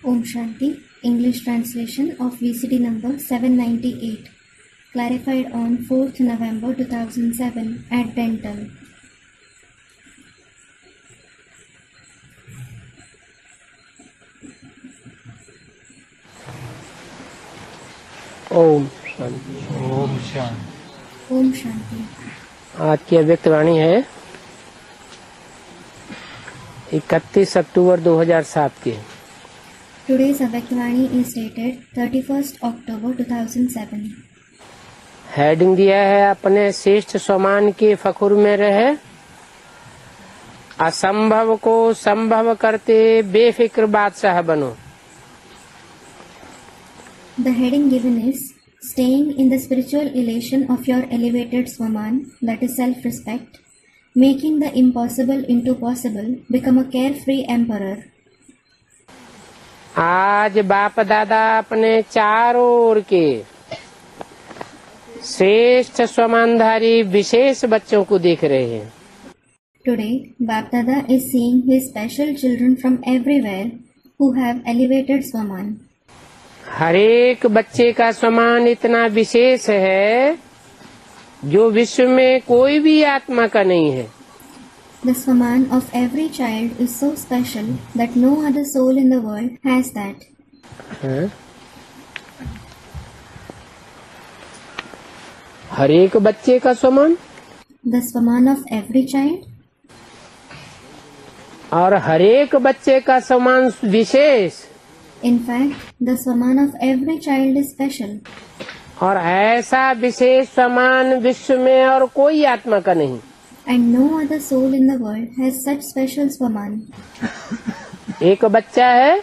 Om Shanti, English translation of VCD number 798, clarified on 4th November 2007 at Dental. Om Shanti. Om Shanti. Om Shanti. आज की अव्यक्त वाणी है 31 अक्टूबर 2007 की। Today's Avaktavani is dated 31st October 2007. Heading दिया है अपने श्रेष्ठ स्वमान के फखुर में रहे, असंभव को संभव करते बेफिक्र बादशाह बनो। The heading given is Staying in the spiritual elation of your elevated Swaman, that is self-respect, making the impossible into possible, become a carefree emperor. आज बाप दादा अपने चारों ओर के श्रेष्ठ स्वमानधारी विशेष बच्चों को देख रहे हैं। Today, Bap Dada is seeing his special children from everywhere who have elevated Swaman. हर एक बच्चे का स्वमान इतना विशेष है जो विश्व में कोई भी आत्मा का नहीं है। The Swaman of every child is so special that no other soul in the world has that. हर एक बच्चे का स्वमान The Swaman of every child, और हर एक बच्चे का स्वमान विशेष, in fact, the Swaman of every child is special. और ऐसा विशेष स्वमान विश्व में और कोई आत्मा का नहीं। And no other soul in the world has such special Swaman. एक बच्चा है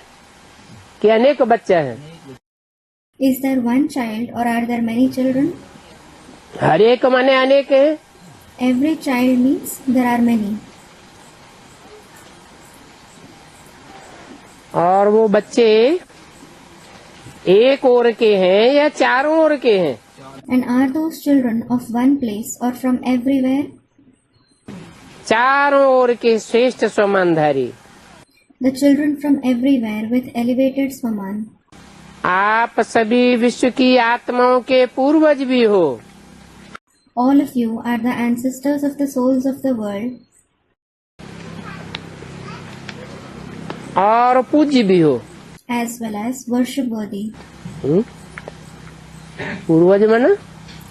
कि अनेक बच्चा है? Is there one child or are there many children? हर एक माने अनेक है। Every child means there are many. और वो बच्चे एक ओर के हैं या चारों ओर के हैं? And are those children of one place or from everywhere? चारों ओर के श्रेष्ठ स्वमानधारी। The children from everywhere with elevated Swaman. आप सभी विश्व की आत्माओं के पूर्वज भी हो। All of you are the ancestors of the souls of the world. और पूज्य भी हो। As well as worship worthy. पूर्वज माना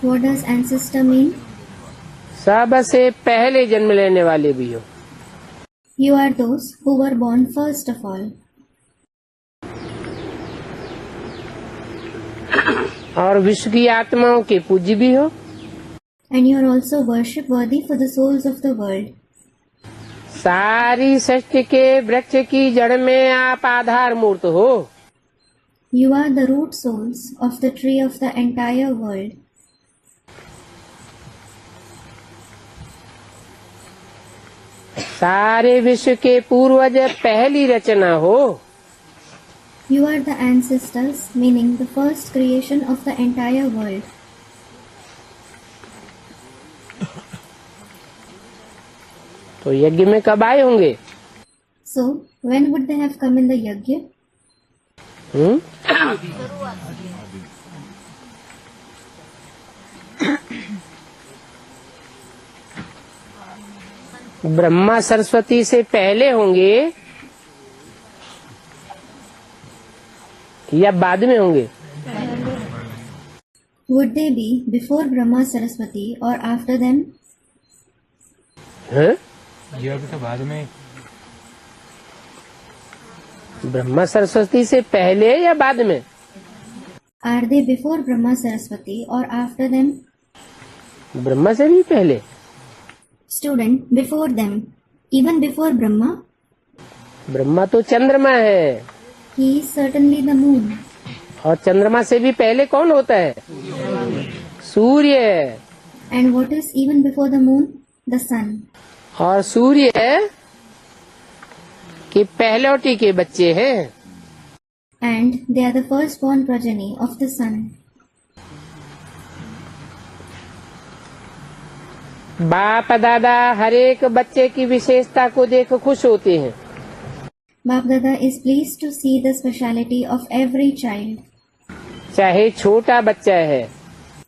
What does ancestor mean? सबसे पहले जन्म लेने वाले भी हो। You are those who were born first of all. और विश्व की आत्माओं के पूज्य भी हो। And you are also worship worthy for the souls of the world. सारी सृष्टि के वृक्ष की जड़ में आप आधार मूर्त हो। You are the root souls of the tree of the entire world. सारे विश्व के पूर्वज पहली रचना हो। You are the ancestors, meaning the first creation of the entire world. तो यज्ञ में कब आए होंगे? So, when would they have come in the yajna? Brahma Saraswati से पहले होंगे या बाद में होंगे? Would they be before Brahma Saraswati or after them? हैं? ये अभी तो बाद में। ब्रह्मा सरस्वती से पहले या बाद में? Are they before Brahma Saraswati or after them? Brahma से भी पहले। Student, before them. Even before Brahma? Brahma तो चंद्रमा है। He is certainly the moon. और चंद्रमा से भी पहले कौन होता है? सूर्य। And what is even before the moon? The sun. और सूर्य के पहलौटी के बच्चे हैं। And they are the firstborn progeny of the sun. बाप दादा हर एक बच्चे की विशेषता को देख खुश होते हैं। Bap Dada is pleased to see the speciality of every child, चाहे छोटा बच्चा है,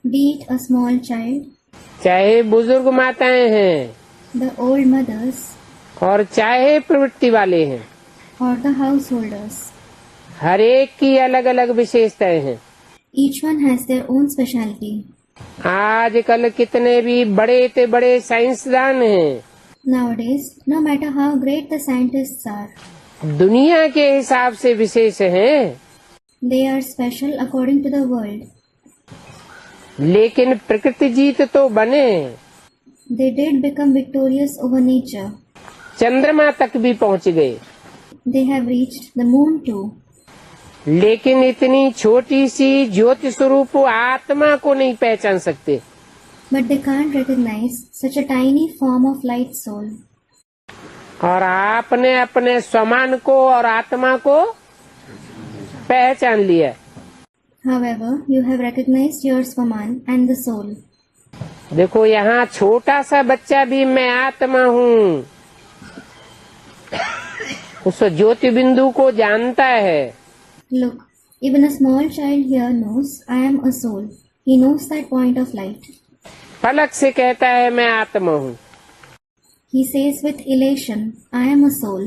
be it a small child, चाहे बुजुर्ग माताएं हैं, the old mothers, और चाहे प्रवृत्ति वाले हैं। or the householders. हर एक की अलग अलग विशेषताएं हैं। Each one has their own speciality. आजकल कितने भी बड़े से बड़े साइंसदान हैं, Nowadays, no matter how great the scientists are, दुनिया के हिसाब से विशेष हैं, they are special according to the world. लेकिन प्रकृति जीत तो बने, They did become victorious over nature. चंद्रमा तक भी पहुंच गए, They have reached the moon too. लेकिन इतनी छोटी सी ज्योति स्वरूप आत्मा को नहीं पहचान सकते। But they can't recognize such a tiny form of light soul. और आपने अपने स्वमान को और आत्मा को पहचान लिया। However, you have recognized your Swaman and the soul. देखो यहाँ छोटा सा बच्चा भी मैं आत्मा हूँ, उस ज्योति बिंदु को जानता है। Look, even a small child here knows I am a soul. He knows that point of light. पलक से कहता है मैं आत्मा हूँ। He says with elation, I am a soul.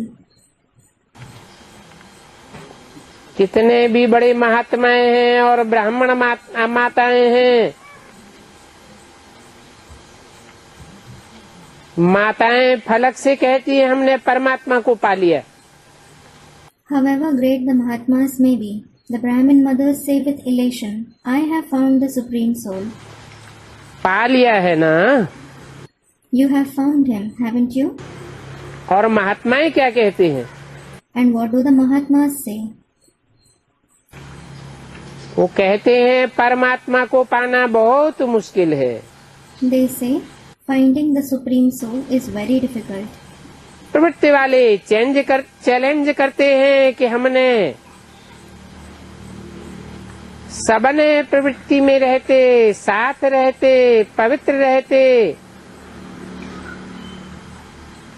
कितने भी बड़े महात्माएं हैं और ब्राह्मण माताएं हैं, माताएं फलक से कहती है हमने परमात्मा को पा लिया। However great the Mahatmas may be, the Brahmin mothers say with elation, I have found the Supreme Soul. पा लिया है ना? You have found him, haven't you? और महात्माएं क्या कहती हैं? And what do the Mahatmas say? वो कहते हैं परमात्मा को पाना बहुत मुश्किल है। They say, finding the Supreme Soul is very difficult. प्रवृत्ति वाले चैलेंज करते हैं कि हमने सबने प्रवृत्ति में रहते, साथ रहते, पवित्र रहते,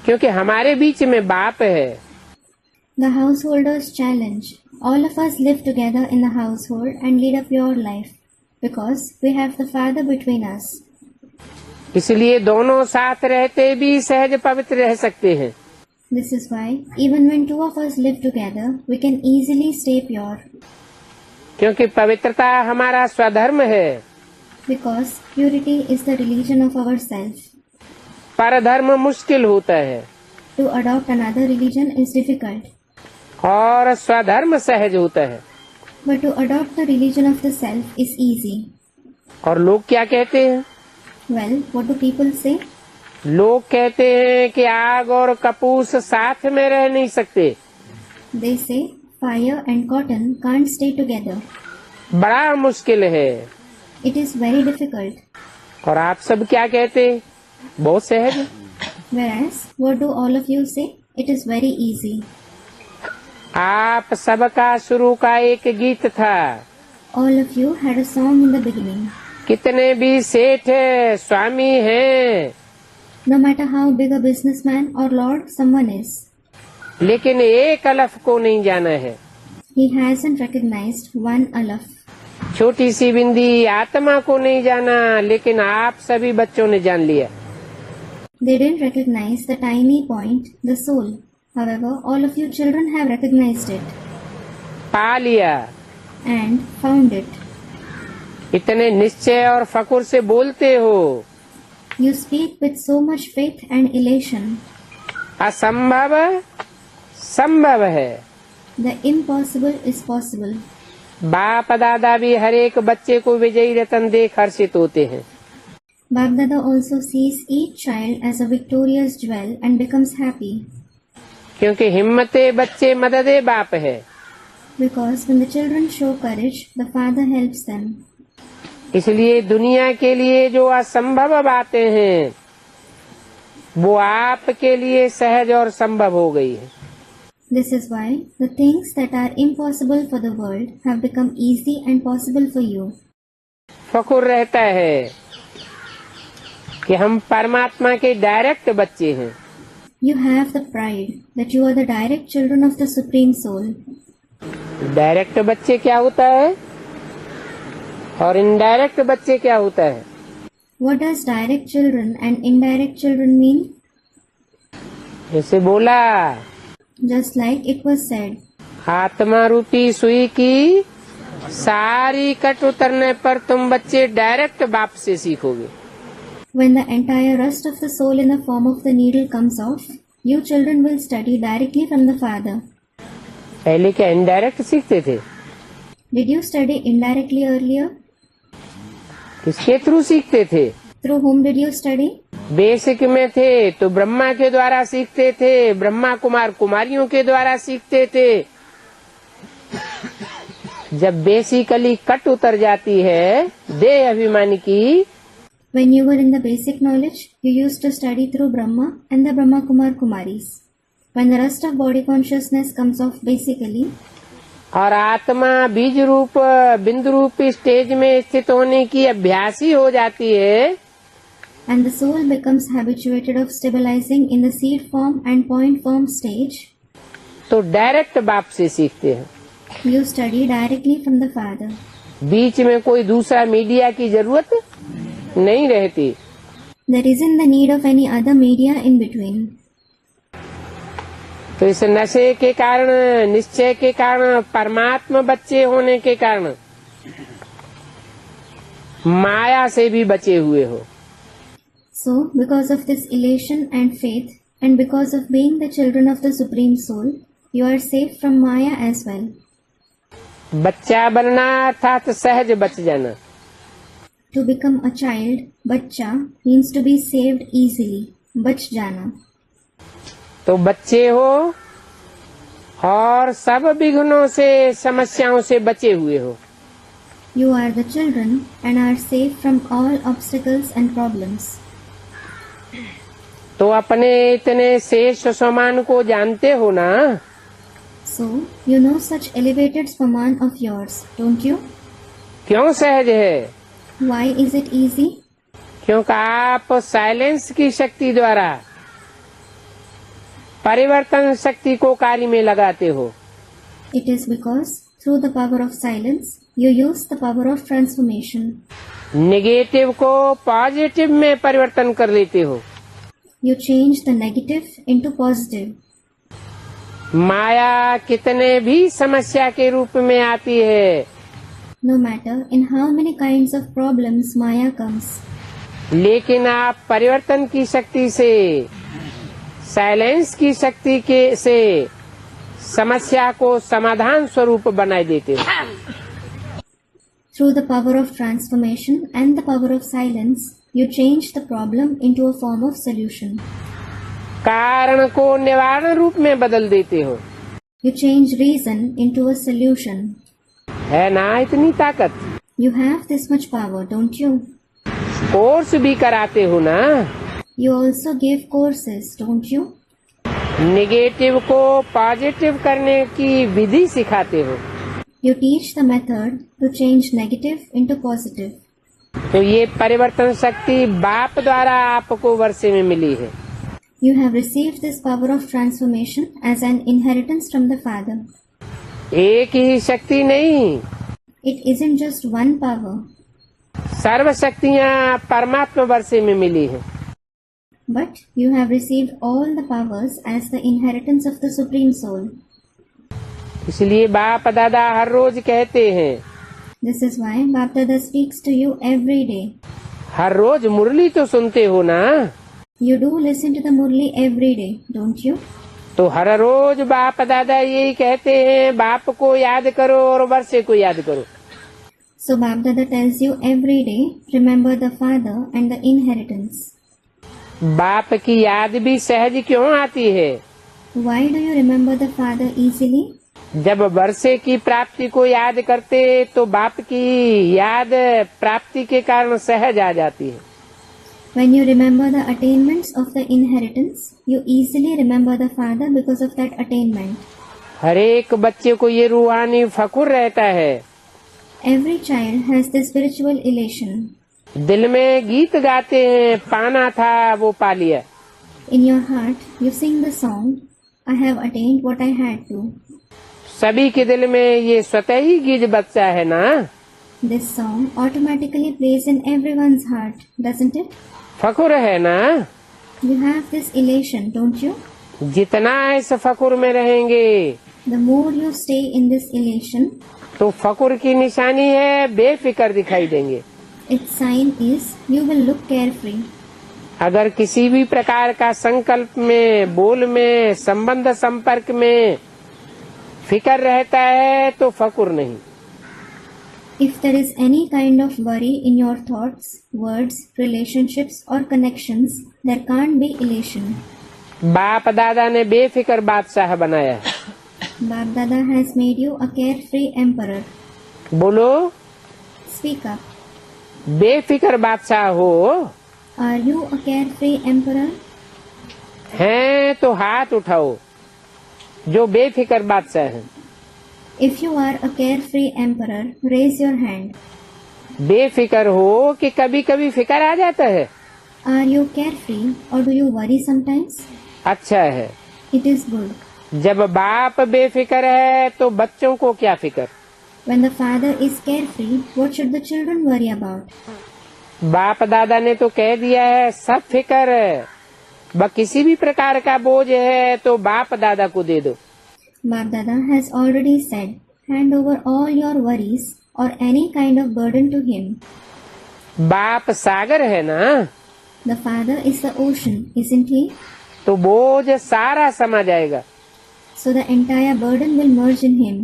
क्योंकि हमारे बीच में बाप है। The householders challenge, all of us live together in the household and lead a pure life, because we have the Father between us. इसलिए दोनों साथ रहते भी सहज पवित्र रह सकते हैं। This is why, even when two of us live together, we can easily stay pure. क्योंकि पवित्रता हमारा स्वधर्म है। Because purity is the religion of ourself. परधर्म मुश्किल होता है To adopt another religion is difficult. और स्वधर्म सहज होता है। But to adopt the religion of the self is easy. और लोग क्या कहते हैं? Well, what do people say? लोग कहते हैं कि आग और कपूस साथ में रह नहीं सकते। They say fire and cotton can't stay together. बड़ा मुश्किल है। It is very difficult. और आप सब क्या कहते हैं? बहुत सहज है। Whereas, what do all of you say? It is very easy. आप सबका शुरू का एक गीत था। All of you had a song in the beginning. कितने भी सेठ है, स्वामी हैं, No matter how big a businessman or lord someone is, लेकिन एक अलफ को नहीं जाना है। he hasn't recognized one alaf. छोटी सी बिंदी आत्मा को नहीं जाना, लेकिन आप सभी बच्चों ने जान लिया। They didn't recognize the tiny point, the soul. However, all of you children have recognized it पा लिया। and found it. इतने निश्चय और फकुर से बोलते हो। You speak with so much faith and elation. असंभव संभव है। The impossible is possible. बाप दादा भी हर एक बच्चे को विजयी रतन देख हर्षित होते हैं। Bap Dada also sees each child as a victorious jewel and becomes happy. क्योंकि हिम्मते बच्चे मददे बाप है। Because when the children show courage, the Father helps them. इसलिए दुनिया के लिए जो असंभव बातें हैं, वो आपके लिए सहज और संभव हो गई है। This is why the things that are impossible for the world have become easy and possible for you. फकुर रहता है कि हम परमात्मा के डायरेक्ट बच्चे हैं। You have the pride that you are the direct children of the Supreme Soul. Direct बच्चे क्या होता है और इनडायरेक्ट बच्चे क्या होता है? What does direct children and indirect children mean? जैसे बोला, Just like it was said, आत्मा रूपी सुई की सारी कट उतरने पर तुम बच्चे डायरेक्ट बाप से सीखोगे। when the entire rust of the soul in the form of the needle comes off, you children will study directly from the Father. पहले क्या इनडायरेक्ट सीखते थे? Did you study indirectly earlier? किसके थ्रू सीखते थे? Through whom did you study? Basic में थे तो ब्रह्मा के द्वारा सीखते थे, ब्रह्मा कुमार कुमारियों के द्वारा सीखते थे। जब बेसिकली कट उतर जाती है देह अभिमानी की, When you were in the basic knowledge, you used to study through Brahma and the Brahma Kumar Kumaris. When the rest of body consciousness comes off basically, और आत्मा बीज रूप बिंदु रूप स्टेज में स्थित होने की अभ्यासी हो जाती है, and the soul becomes habituated of stabilizing in the seed form and point form stage, तो डायरेक्ट बाप से सीखते हैं। you study directly from the Father. बीच में कोई दूसरा मीडिया की जरूरत नहीं रहती। There isn't the need of any other media in between. तो इस नशे के कारण, निश्चय के कारण, परमात्मा बच्चे होने के कारण माया से भी बचे हुए हो। So, because of this elation and faith, and because of being the children of the Supreme Soul, you are safe from Maya as well. बच्चा बनना अर्थात सहज बच जाना। To become a child, बच्चा, means to be saved easily, बच जाना. तो बच्चे हो और सब विघ्नों से, समस्याओं से बचे हुए हो। You are the children and are safe from all obstacles and problems. तो अपने इतने शेष समान को जानते हो ना? So, you know such elevated Swaman of yours, don't you? क्यों सहज है? Why is it easy? क्योंकि आप साइलेंस की शक्ति द्वारा परिवर्तन शक्ति को कार्य में लगाते हो। It is because, through the power of silence, you use the power of transformation. Negative को पॉजिटिव में परिवर्तन कर लेते हो। You change the negative into positive. माया कितने भी समस्या के रूप में आती है, No matter in how many kinds of problems Maya comes, लेकिन आप परिवर्तन की शक्ति से, साइलेंस की शक्ति के से समस्या को समाधान स्वरूप बनाए देते हो। through the power of transformation and the power of silence, you change the problem into a form of solution. कारण को निवारण रूप में बदल देते हो। You change reason into a solution. है ना इतनी ताकत? You have this much power, don't you? Course भी कराते हो ना? You also give courses, don't you? Negative को पॉजिटिव करने की विधि सिखाते हो। You teach the method to change negative into positive. तो ये परिवर्तन शक्ति बाप द्वारा आपको वर्षे में मिली है। You have received this power of transformation as an inheritance from the Father. एक ही शक्ति नहीं, It isn't just one power, सर्व शक्तियाँ परमात्मा वर्षे में मिली है। but you have received all the powers as the inheritance of the Supreme Soul. इसलिए बाप दादा हर रोज कहते हैं, This is why Bap Dada speaks to you every day. हर रोज मुरली तो सुनते हो ना? You do listen to the Murli every day, don't you? तो हर रोज बाप दादा यही कहते हैं, बाप को याद करो और वर्षे को याद करो। So Bap Dada tells you every day, remember the Father and the inheritance. बाप की याद भी सहज क्यों आती है? Why do you remember the Father easily? जब वर्षे की प्राप्ति को याद करते तो बाप की याद प्राप्ति के कारण सहज आ जाती है। When you remember the attainments of the inheritance, you easily remember the Father because of that attainment. हर एक बच्चे को ये रूहानी फखुर रहता है। Every child has this spiritual elation. दिल में गीत गाते हैं, पाना था वो पा लिया। In your heart, you sing the song, I have attained what I had to. सभी के दिल में ये स्वतः ही गीत बजता है ना। This song automatically plays in everyone's heart, doesn't it? फखुर है ना। You have this elation, don't you? जितना इस फखुर में रहेंगे, The more you stay in this elation, तो फखुर की निशानी है बेफिक्र दिखाई देंगे। its sign is you will look carefree. अगर किसी भी प्रकार का संकल्प में, बोल में, संबंध संपर्क में फिक्र रहता है तो फखुर नहीं। If there is any kind of worry in your thoughts, words, relationships or connections, there can't be elation. बाप दादा ने बेफिक्र बादशाह बनाया है। Bap Dada has made you a carefree emperor. बोलो, Speak up. बेफिक्र बादशाह हो। Are you a carefree emperor? हैं तो हाथ उठाओ जो बेफिक्र बादशाह है। If you are a carefree emperor, raise your hand. बेफिक्र हो कि कभी कभी फिक्र आ जाता है, Are you carefree or do you worry sometimes? अच्छा है। It is good. जब बाप बेफिक्र है तो बच्चों को क्या फिक्र। When the father is carefree, what should the children worry about? बाप दादा ने तो कह दिया है सब फिक्र है, किसी भी प्रकार का बोझ है तो बाप दादा को दे दो। Bap Dada has already said, hand over all your worries or any kind of burden to him. बाप सागर है ना, The father is the ocean, isn't he? तो बोझ सारा समा जाएगा। So the entire burden will merge in him.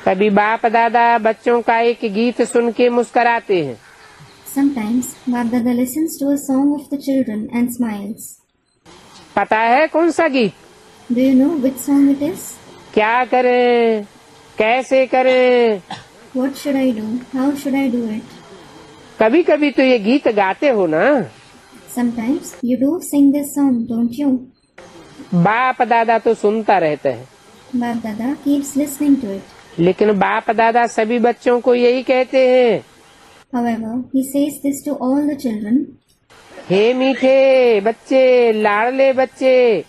कभी बाप दादा बच्चों का एक गीत सुन के मुस्कराते हैं। Sometimes Bap Dada listens to a song of the children and smiles. पता है कौन सा गीत? Do you know which song it is? क्या करें, कैसे करें? What should I do? How should I do it? कभी कभी तो ये गीत गाते हो ना। Sometimes you do sing this song, don't you? बाप दादा तो सुनता रहता है, Bap Dada keeps listening to it. लेकिन बाप दादा सभी बच्चों को यही कहते हैं, However, he says this to all the children. हे मीठे बच्चे, लाडले बच्चे,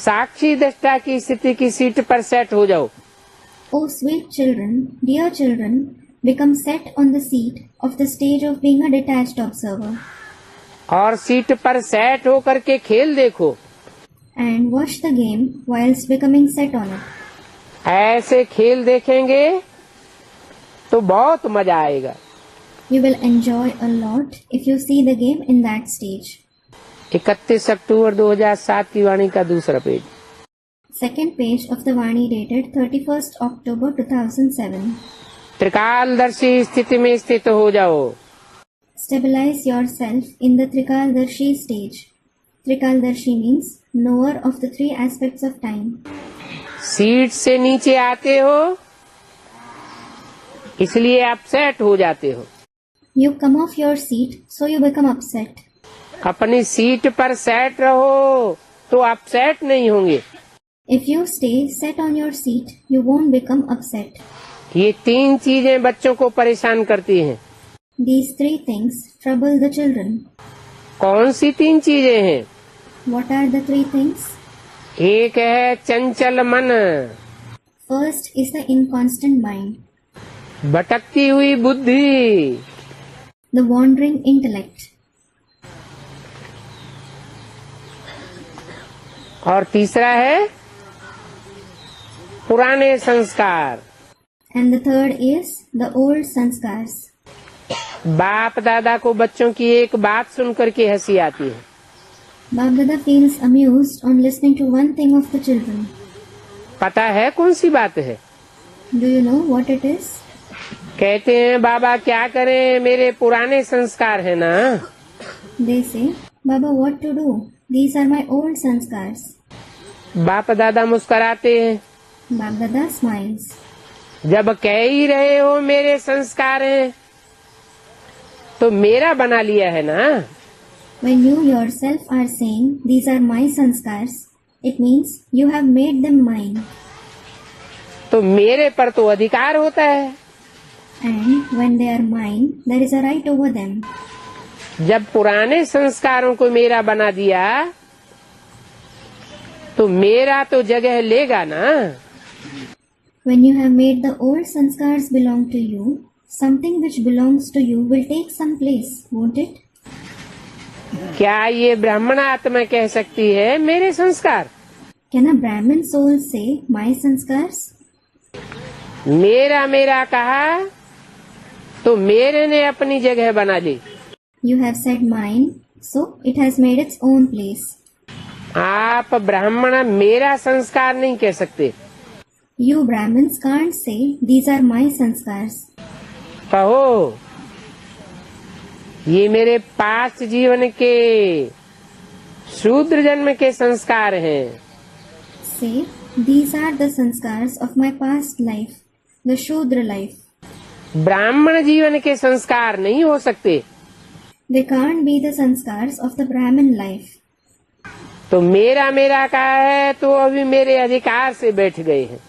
साक्षी दृष्टा की स्थिति की सीट पर सेट हो जाओ। Oh sweet children, dear children, become set on the seat of the stage of being a detached observer. और सीट पर सेट होकर के खेल देखो। And watch the game whilst becoming set on it. ऐसे खेल देखेंगे तो बहुत मजा आएगा। You will enjoy a lot if you see the game in that stage. 31 अक्टूबर 2007 की वाणी का दूसरा page. Second page of the Vani dated 31st October 2007. त्रिकालदर्शी स्थिति में स्थित हो जाओ। Stabilize yourself in the Trikaldarshi stage. Trikaldarshi means knower of the three aspects of time. Seat से नीचे आते हो इसलिए अपसेट हो जाते हो। You come off your seat, so you become upset. अपनी सीट पर सेट रहो तो अपसेट नहीं होंगे। If you stay set on your seat, you won't become upset. ये तीन चीजें बच्चों को परेशान करती हैं। These three things trouble the children. कौन सी तीन चीजें हैं? What are the three things? एक है चंचल मन, First is the inconstant mind, भटकती हुई बुद्धि, the wandering intellect, और तीसरा है पुराने संस्कार। and the third is the old sanskars. बाप दादा को बच्चों की एक बात सुनकर के हंसी आती है। Bap Dada feels amused on listening to one thing of the children. पता है कौन सी बात है? Do you know what it is? कहते हैं बाबा क्या करें, मेरे पुराने संस्कार है ना। They say, Baba, what to do? These are my old sanskars. बाप दादा मुस्कुराते हैं। Bap Dada smiles. जब कह ही रहे हो मेरे संस्कार हैं तो मेरा बना लिया है ना। When you yourself are saying, these are my sanskars, it means you have made them mine. तो मेरे पर तो अधिकार होता है। And when they are mine, there is a right over them. जब पुराने संस्कारों को मेरा बना दिया तो मेरा तो जगह लेगा ना। When you have made the old sanskars belong to you, something which belongs to you will take some place, won't it? क्या ये ब्राह्मण आत्मा कह सकती है मेरे संस्कार? Can a Brahmin soul say, my sanskars? मेरा मेरा कहा तो मेरे ने अपनी जगह बना ली। You have said mine, so it has made its own place. आप ब्राह्मण मेरा संस्कार नहीं कह सकते। You Brahmins can't say, these are my sanskars. कहो ये मेरे पास्ट जीवन के शूद्र जन्म के संस्कार हैं। Say, these are the sanskars of my past life, the Shudra life. ब्राह्मण जीवन के संस्कार नहीं हो सकते। They can't be the sanskars of the Brahmin life. तो मेरा मेरा कहा है तो अभी मेरे अधिकार से बैठ गए हैं।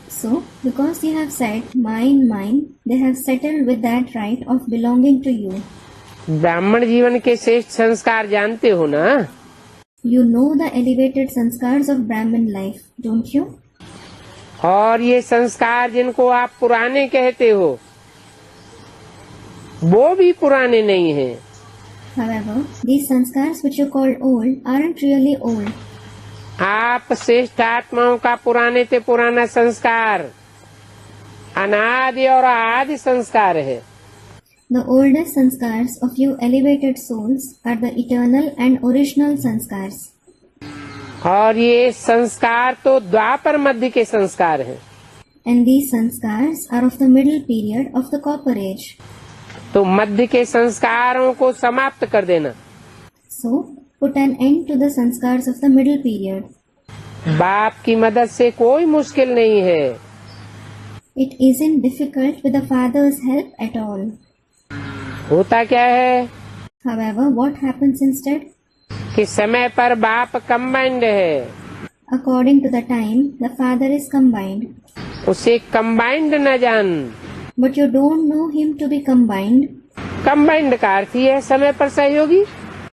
So, because you have said mine, mine, they have settled with that right of belonging to you. ब्राह्मण जीवन के श्रेष्ठ संस्कार जानते हो ना? You know the elevated sanskars of Brahmin life, don't you? और ये संस्कार जिनको आप पुराने कहते हो वो भी पुराने नहीं हैं। However, these sanskars which you call old aren't really old. आप श्रेष्ठ आत्माओं का पुराने से पुराना संस्कार अनादि और आदि संस्कार है। The oldest sanskars of you elevated souls are the eternal and original sanskars. और ये संस्कार तो द्वापर मध्य के संस्कार हैं। And these sanskars are of the middle period of the Copper Age. तो मध्य के संस्कारों को समाप्त कर देना। So, put an end to the sanskars of the middle period. बाप की मदद से कोई मुश्किल नहीं है। It isn't difficult with the father's help at all. होता क्या है However, what happens instead? कि समय पर बाप कंबाइंड है, According to the time, the father is combined. उसे कंबाइंड न जान। But you don't know him to be combined. Combined का अर्थ ही है समय पर सहयोगी।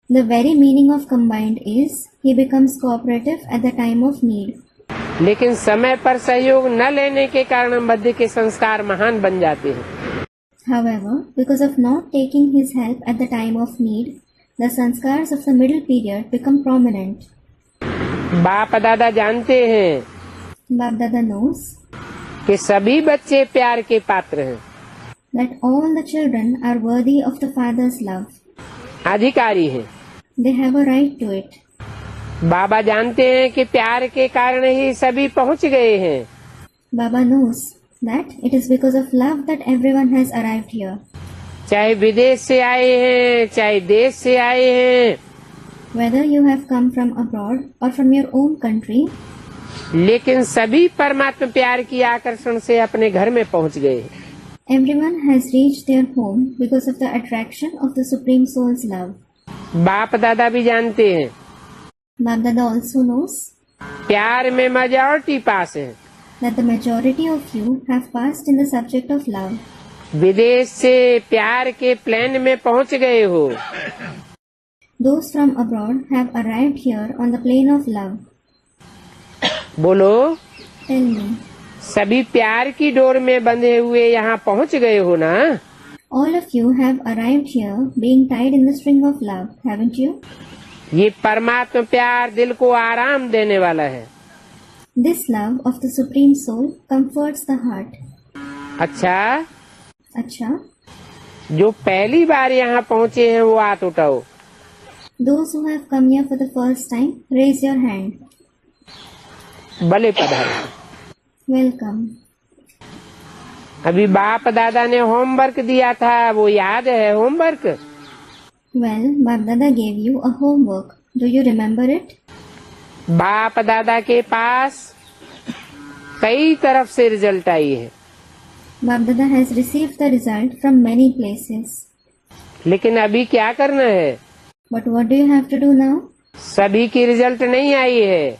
The very meaning of combined is he becomes cooperative at the time of need. लेकिन समय पर सहयोग न लेने के कारण मध्य के संस्कार महान बन जाते हैं। However, because of not taking his help at the time of need, the sanskars of the middle period become prominent. बाप दादा जानते हैं Bap Dada knows कि सभी बच्चे प्यार के पात्र हैं, that all the children are worthy of the father's love. अधिकारी हैं। They have a right to it. बाबा जानते हैं कि प्यार के कारण ही सभी पहुंच गए हैं। Baba knows that it is because of love that everyone has arrived here. चाहे विदेश से आए हैं चाहे देश से आए हैं, Whether you have come from abroad or from your own country, लेकिन सभी परमात्मा प्यार की आकर्षण से अपने घर में पहुंच गए। everyone has reached their home because of the attraction of the Supreme Soul's love. बाप दादा भी जानते हैं Bap Dada also knows प्यार में मेजॉरिटी पास है। that the majority of you have passed in the subject of love. विदेश से प्यार के प्लेन में पहुंच गए हो। Those from abroad have arrived here on the plane of love. बोलो, Tell me, सभी प्यार की डोर में बंधे हुए यहाँ पहुंच गए हो ना? all of you have arrived here being tied in the string of love, haven't you? ये परमात्मा प्यार दिल को आराम देने वाला है। This love of the Supreme Soul comforts the heart. अच्छा, Acha, जो पहली बार यहाँ पहुँचे हैं वो हाथ उठाओ। those who have come here for the first time, raise your hand. भले पधारो। Welcome. अभी बाप दादा ने होमवर्क दिया था, वो याद है homework? Well, Bap Dada gave you a homework. Do you remember it? बाप दादा के पास कई तरफ से रिजल्ट आई है, Bap Dada has received the result from many places. लेकिन अभी क्या करना है? But what do you have to do now? सभी की रिजल्ट नहीं आई है।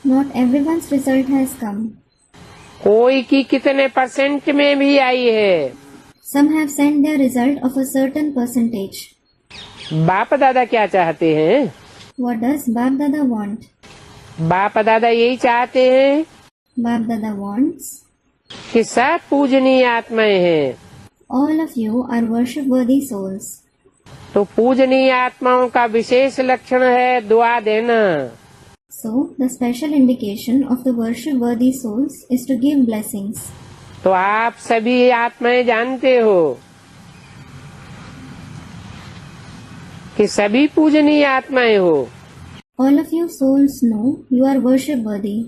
Not everyone's result has come. कोई की कितने परसेंट में भी आई है। Some have sent their result of a certain percentage. बाप दादा क्या चाहते हैं? What does Bap Dada want? बाप दादा यही चाहते हैं Bap Dada wants कि सब पूजनीय आत्माएं हैं। all of you are worship-worthy souls. तो पूजनीय आत्माओं का विशेष लक्षण है दुआ देना। So, the special indication of the worship-worthy souls is to give blessings. तो आप सभी आत्माएं जानते हो कि सभी पूजनीय आत्माएं हो। All of you souls know you are worship-worthy.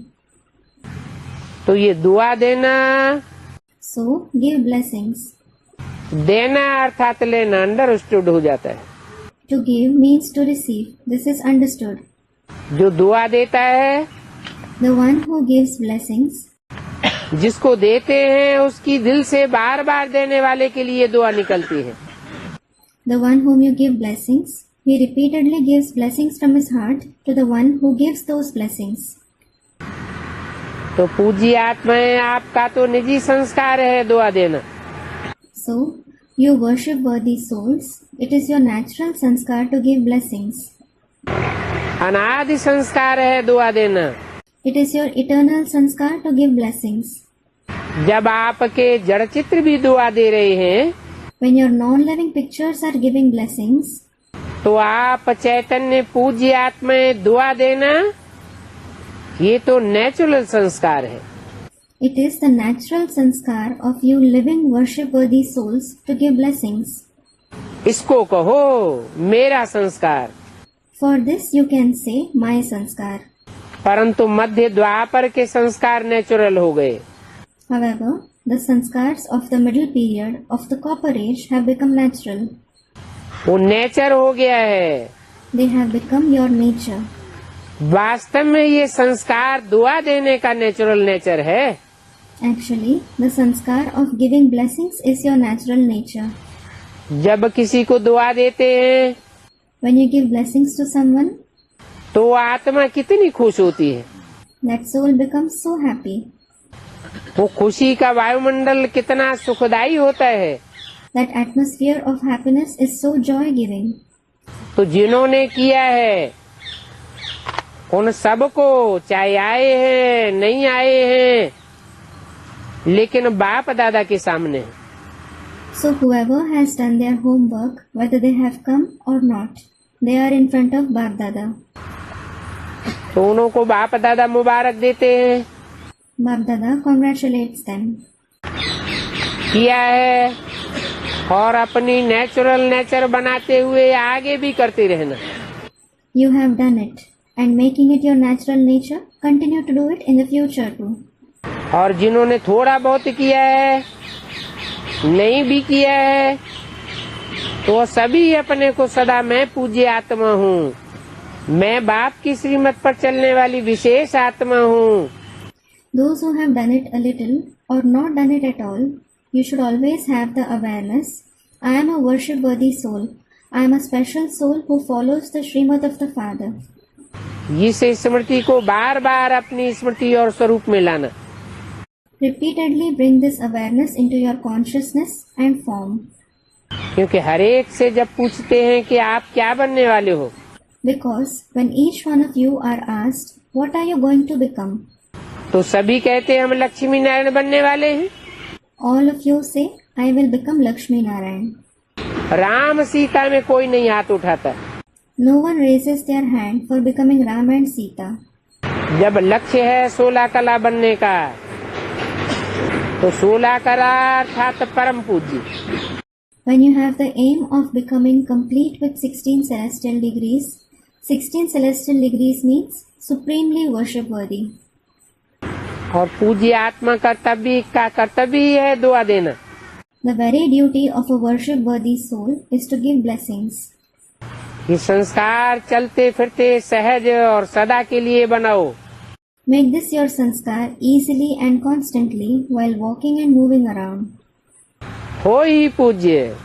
तो ये दुआ देना, So, give blessings. देना अर्थात लेना अंडरस्टूड हो जाता है। To give means to receive. This is understood. जो दुआ देता है, The one who gives blessings, जिसको देते हैं उसकी दिल से बार बार देने वाले के लिए दुआ निकलती है। the one whom you give blessings, he repeatedly gives blessings from his heart to the one who gives those blessings. तो पूज्य आत्माएं आपका तो निजी संस्कार है दुआ देना। So, you worship-worthy souls, it is your natural sanskar to give blessings. अनादि संस्कार है दुआ देना। It is your eternal sanskar to give blessings. जब आपके जड़ चित्र भी दुआ दे रहे हैं When your non-living pictures are giving blessings, तो आप चैतन्य पूज्य आत्माएं दुआ देना, ये तो नेचुरल संस्कार है। it is the natural sanskar of you living worship-worthy souls to give blessings. इसको कहो मेरा संस्कार। For this you can say my sanskar. परंतु मध्य द्वापर के संस्कार नेचुरल हो गए। However, the sanskars of the middle period of the Copper Age have become natural. वो नेचर हो गया है। They have become your nature. वास्तव में ये संस्कार दुआ देने का नेचुरल नेचर है। Actually, the sanskar of giving blessings is your natural nature. जब किसी को दुआ देते हैं When you give blessings to someone, तो आत्मा कितनी खुश होती है। that soul becomes so happy. वो खुशी का वायुमंडल कितना सुखदायी होता है। That atmosphere of happiness is so joy-giving. तो जिन्होंने किया है उन सबको, चाहे आए हैं नहीं आए हैं, लेकिन बाप दादा के सामने, So whoever has done their homework, whether they have come or not, they are in front of Bap Dada. तो उनको बाप दादा मुबारक देते हैं। Bap Dada congratulates them. किया है और अपनी नेचुरल नेचर बनाते हुए आगे भी करते रहना। You have done it, and making it your natural nature, continue to do it in the future too. और जिन्होंने थोड़ा बहुत किया है, नहीं भी किया है, तो वो सभी अपने को सदा मैं पूज्य आत्मा हूँ, मैं बाप की श्रीमत पर चलने वाली विशेष आत्मा हूँ। Those who have done it a little or not done it at all, you should always have the awareness, I am a worship-worthy soul. I am a special soul who follows the Srimad of the Father. इस स्मृति को बार बार अपनी स्मृति और स्वरूप में लाना। Repeatedly bring this awareness into your consciousness and form. क्योंकि हर एक से जब पूछते हैं कि आप क्या बनने वाले हो, Because when each one of you are asked, what are you going to become? तो सभी कहते हैं हम लक्ष्मी नारायण बनने वाले हैं। All of you say, I will become Lakshmi Narayan. Ram Sita में कोई नहीं हाथ उठाता। No one raises their hand for becoming Ram and Sita. जब लक्ष्य है 16 कला बनने का, तो 16 कला अर्थात परम पूज्य। When you have the aim of becoming complete with 16 celestial degrees, 16 celestial degrees means supremely worship-worthy. और पूज्य आत्मा कर्तव्य का कर्तव्य ही है दुआ देना। The very duty of a worship-worthy soul is to give blessings. ये संस्कार चलते फिरते सहज और सदा के लिए बनाओ। Make this your sanskar easily and constantly while walking and moving around. हो ही पूज्य,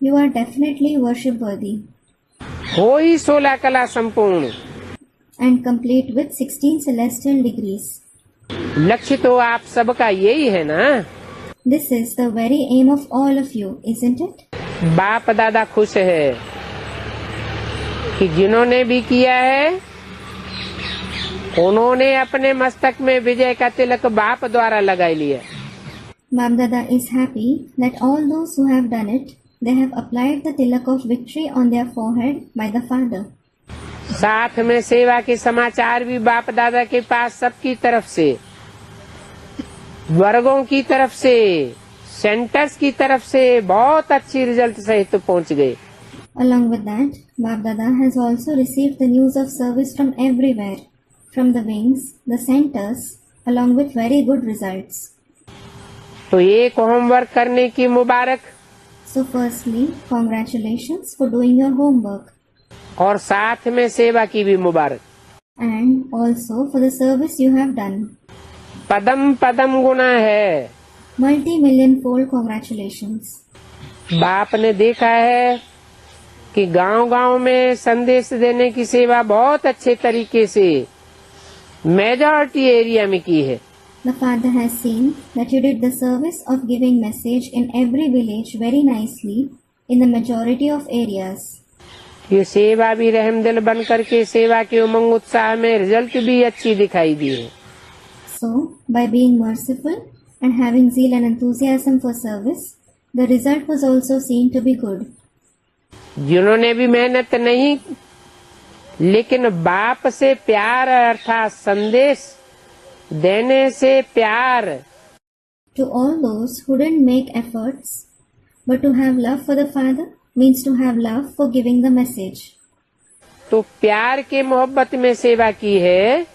You are definitely worship-worthy हो ही 16 कला संपूर्ण। and complete with 16 celestial degrees. लक्ष्य तो आप सबका यही है ना। This is the very aim of all of you, isn't it? बाप दादा खुश है कि जिन्होंने भी किया है उन्होंने अपने मस्तक में विजय का तिलक बाप द्वारा लगा लिया। Bap Dada is happy that all those who have done it, they have applied the tilak of victory on their forehead by the Father. साथ में सेवा के समाचार भी बाप दादा के पास सबकी तरफ से, वर्गों की तरफ से, सेंटर्स की तरफ से बहुत अच्छी रिजल्ट सहित पहुंच गए। Along with that, Bap Dada has also received the news of service from everywhere, from the wings, the centers, along with very good results. तो एक होमवर्क करने की मुबारक, So firstly, congratulations for doing your homework, और साथ में सेवा की भी मुबारक। and also for the service you have done. पदम पदम गुना है। Multi-million-fold congratulations. बाप ने देखा है कि गांव-गांव में संदेश देने की सेवा बहुत अच्छे तरीके से मेजॉरिटी एरिया में की है। The Father has seen that you did the service of giving message in every village very nicely in the majority of areas. ये सेवा भी रहमदिल बन करके सेवा के उमंग उत्साह में रिजल्ट भी अच्छी दिखाई दी है। So, by being merciful and having zeal and enthusiasm for service, the result was also seen to be good. जिन्होंने भी मेहनत नहीं, लेकिन बाप से प्यार अर्थात संदेश देने से प्यार, To all those who didn't make efforts, but to have love for the Father means to have love for giving the message. तो प्यार के मोहब्बत में सेवा की है,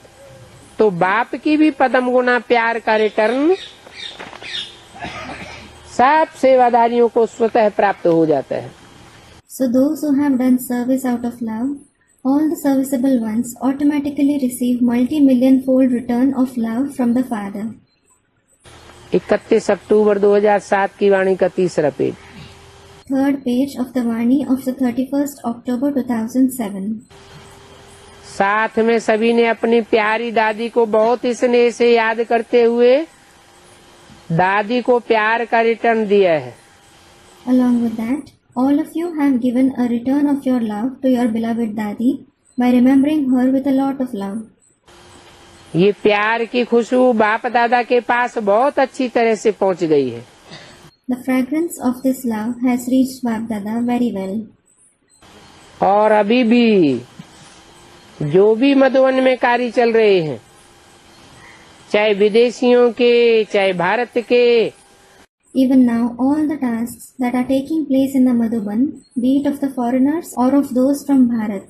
तो बाप की भी पदम गुना प्यार का रिटर्न सब सेवादारियों को स्वतः प्राप्त हो जाता है। So those who have done service out of love, all the serviceable ones automatically receive multi-million-fold return of love from the Father. 31 अक्टूबर 2007 की वाणी का तीसरा page. Third page of the Vani of the 31st October 2007. साथ में सभी ने अपनी प्यारी दादी को बहुत स्नेह से याद करते हुए दादी को प्यार का रिटर्न दिया है। Along with that, all of you have given a return of your love to your beloved Dadi by remembering her with a lot of love. ये प्यार की खुशबू बाप दादा के पास बहुत अच्छी तरह से पहुंच गई है। The fragrance of this love has reached Bap Dada very well. और अभी भी जो भी मधुवन में कार्य चल रहे हैं, चाहे विदेशियों के चाहे भारत के, Even now, all the tasks that are taking place in the Madhuban, be it of the foreigners or of those from Bharat,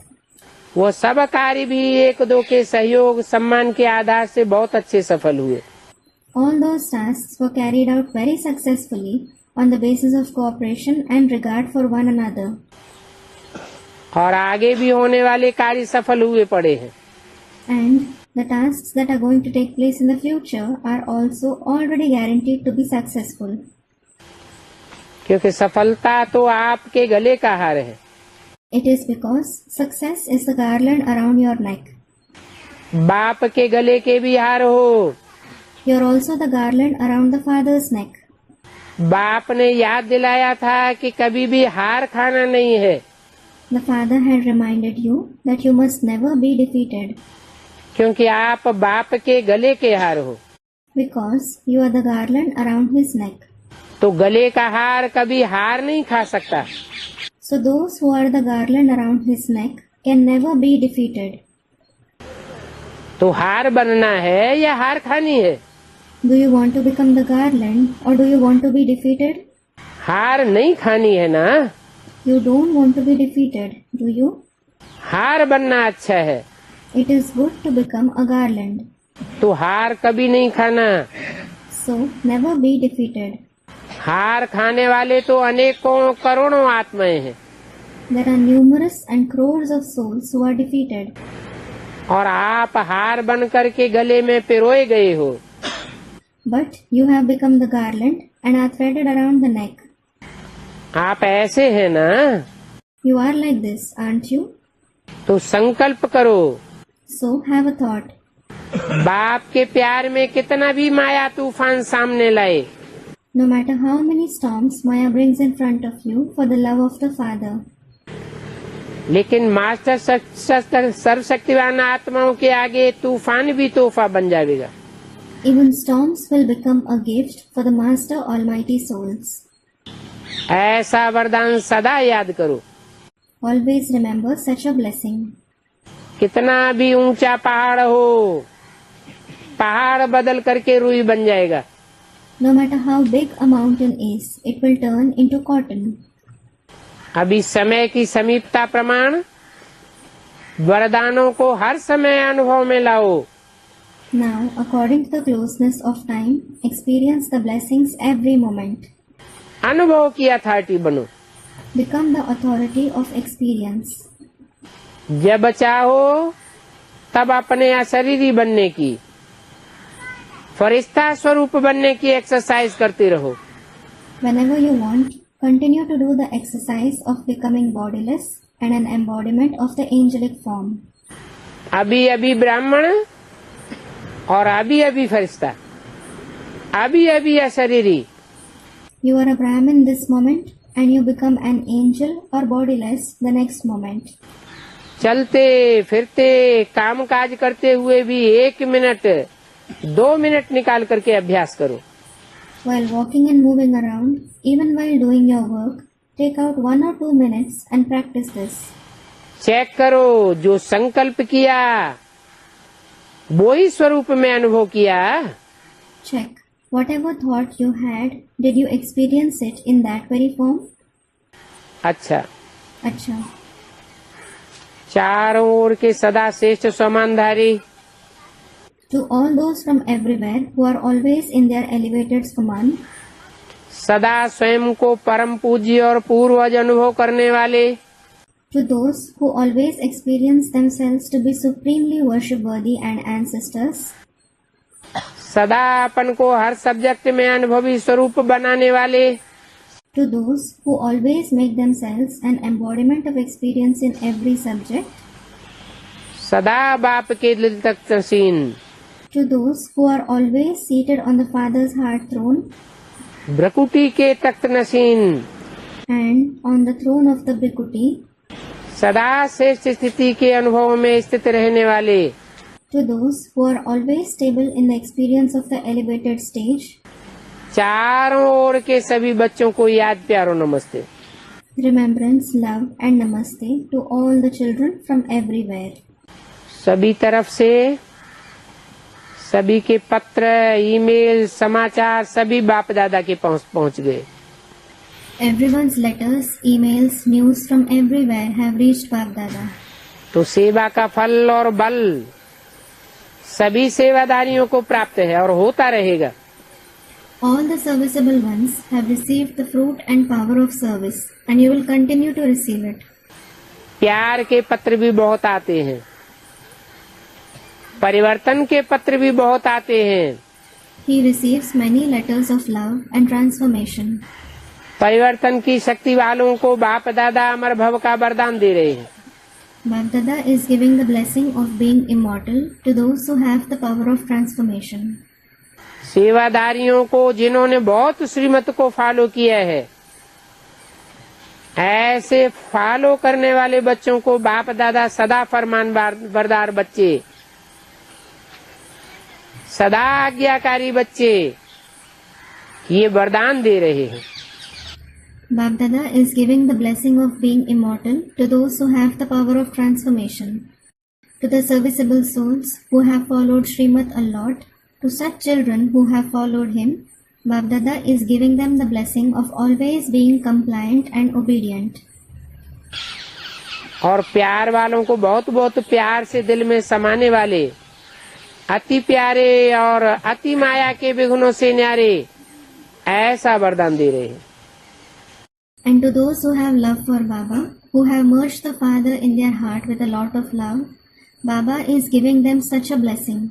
वो सब कार्य भी एक दो के सहयोग सम्मान के आधार से बहुत अच्छे सफल हुए। all those tasks were carried out very successfully on the basis of cooperation and regard for one another. और आगे भी होने वाले कार्य सफल हुए पड़े हैं। And the tasks that are going to take place in the future are also already guaranteed to be successful. क्योंकि सफलता तो आपके गले का हार है। It is because success is the garland around your neck. बाप के गले के भी हार हो। You are also the garland around the Father's neck. बाप ने याद दिलाया था कि कभी भी हार खाना नहीं है। The Father had reminded you that you must never be defeated, क्योंकि आप बाप के गले के हार हो। because you are the garland around His neck. तो गले का हार कभी हार नहीं खा सकता। So those who are the garland around His neck can never be defeated. तो हार बनना है या हार खानी है? Do you want to become the garland or do you want to be defeated? हार नहीं खानी है ना। You don't want to be defeated, do you? हार बनना अच्छा है। It is good to become a garland. तो हार कभी नहीं खाना। So never be defeated. हार खाने वाले तो अनेकों करोड़ों आत्माएं हैं। There are numerous and crores of souls who are defeated. और आप हार बन करके गले में पिरोए गए हो। But you have become the garland and are threaded around the neck. आप ऐसे हैं ना? You are like this, aren't you? तो संकल्प करो। So have a thought. बाप के प्यार में कितना भी माया तूफान सामने लाए, No matter how many storms Maya brings in front of you for the love of the Father, लेकिन मास्टर सर्वशक्तिवान आत्माओं के आगे तूफान भी तोहफा बन जाएगा। Even storms will become a gift for the Master Almighty souls. ऐसा वरदान सदा याद करो। Always remember such a blessing. कितना भी ऊंचा पहाड़ हो, पहाड़ बदल करके रुई बन जाएगा। No matter how big a mountain is, it will turn into cotton. अभी समय की समीपता प्रमाण वरदानों को हर समय अनुभव में लाओ। Now, according to the closeness of time, experience the blessings every moment. अनुभव की अथॉरिटी बनो। Become the authority of experience. जब चाहो तब अपने अशरीरी बनने की, फरिश्ता स्वरूप बनने की एक्सरसाइज करते रहो। Whenever you want, continue to do the exercise of becoming bodiless and an embodiment of the angelic form. अभी अभी ब्राह्मण और अभी अभी फरिश्ता, अभी अभी अशरीरी। You are a Brahmin this moment and you become an angel or bodiless the next moment. चलते फिरते काम काज करते हुए भी 1 मिनट 2 मिनट निकाल करके अभ्यास करो। While walking and moving around, even while doing your work, take out 1 or 2 minutes and practice this. Check करो, जो संकल्प किया वो ही स्वरूप में अनुभव किया। Check. Whatever thought you had, did you experience it in that very form? अच्छा, अच्छा. चारों ओर के सदा श्रेष्ठ स्वमानधारी, To all those from everywhere who are always in their elevated Swaman, सदा स्वयं को परम पूज्य और पूर्वज अनुभव करने वाले, to those who always experience themselves to be supremely worship-worthy and ancestors, सदा अपन को हर सब्जेक्ट में अनुभवी स्वरूप बनाने वाले, to those who always make themselves an embodiment of experience in every subject, सदा बाप के दिल तक तसीन, to those who are always seated on the Father's heart throne भ्रकुटी के तख्त नशीन, and on the throne of the Brikuti, सदा श्रेष्ठ स्थिति के अनुभव में स्थित रहने वाले, to those who are always stable in the experience of the elevated stage, चारों ओर के सभी बच्चों को याद प्यारो नमस्ते। remembrance, love and namaste to all the children from everywhere. सभी तरफ से सभी के पत्र, ईमेल, समाचार सभी बाप दादा के पहुंच गए। Everyone's letters, emails, news from everywhere have reached Bap Dada. तो सेवा का फल और बल सभी सेवादारियों को प्राप्त है और होता रहेगा। All the serviceable ones have received the fruit and power of service, and you will continue to receive it. प्यार के पत्र भी बहुत आते हैं, परिवर्तन के पत्र भी बहुत आते हैं। He receives many letters of love and transformation. परिवर्तन की शक्ति वालों को बाप दादा अमर भव का वरदान दे रहे हैं। Bap Dada is giving the blessing of being immortal to those who have the power of transformation. सेवादारियों को जिन्होंने बहुत श्रीमत को फॉलो किया है, ऐसे फॉलो करने वाले बच्चों को बाप दादा सदा फरमान बरदार बच्चे, सदा आज्ञाकारी बच्चे ये वरदान दे रहे हैं। Bap Dada is giving the blessing of being immortal to those who have the power of transformation. To the serviceable souls who have followed Srimad a lot, to such children who have followed him, Bap Dada is giving them the blessing of always being compliant and obedient. और प्यार वालों को बहुत बहुत प्यार से दिल में समाने वाले, अति प्यारे और अति माया के विघ्नों से न्यारे ऐसा वरदान दे रहे हैं। And to those who have love for Baba, who have merged the Father in their heart with a lot of love, Baba is giving them such a blessing.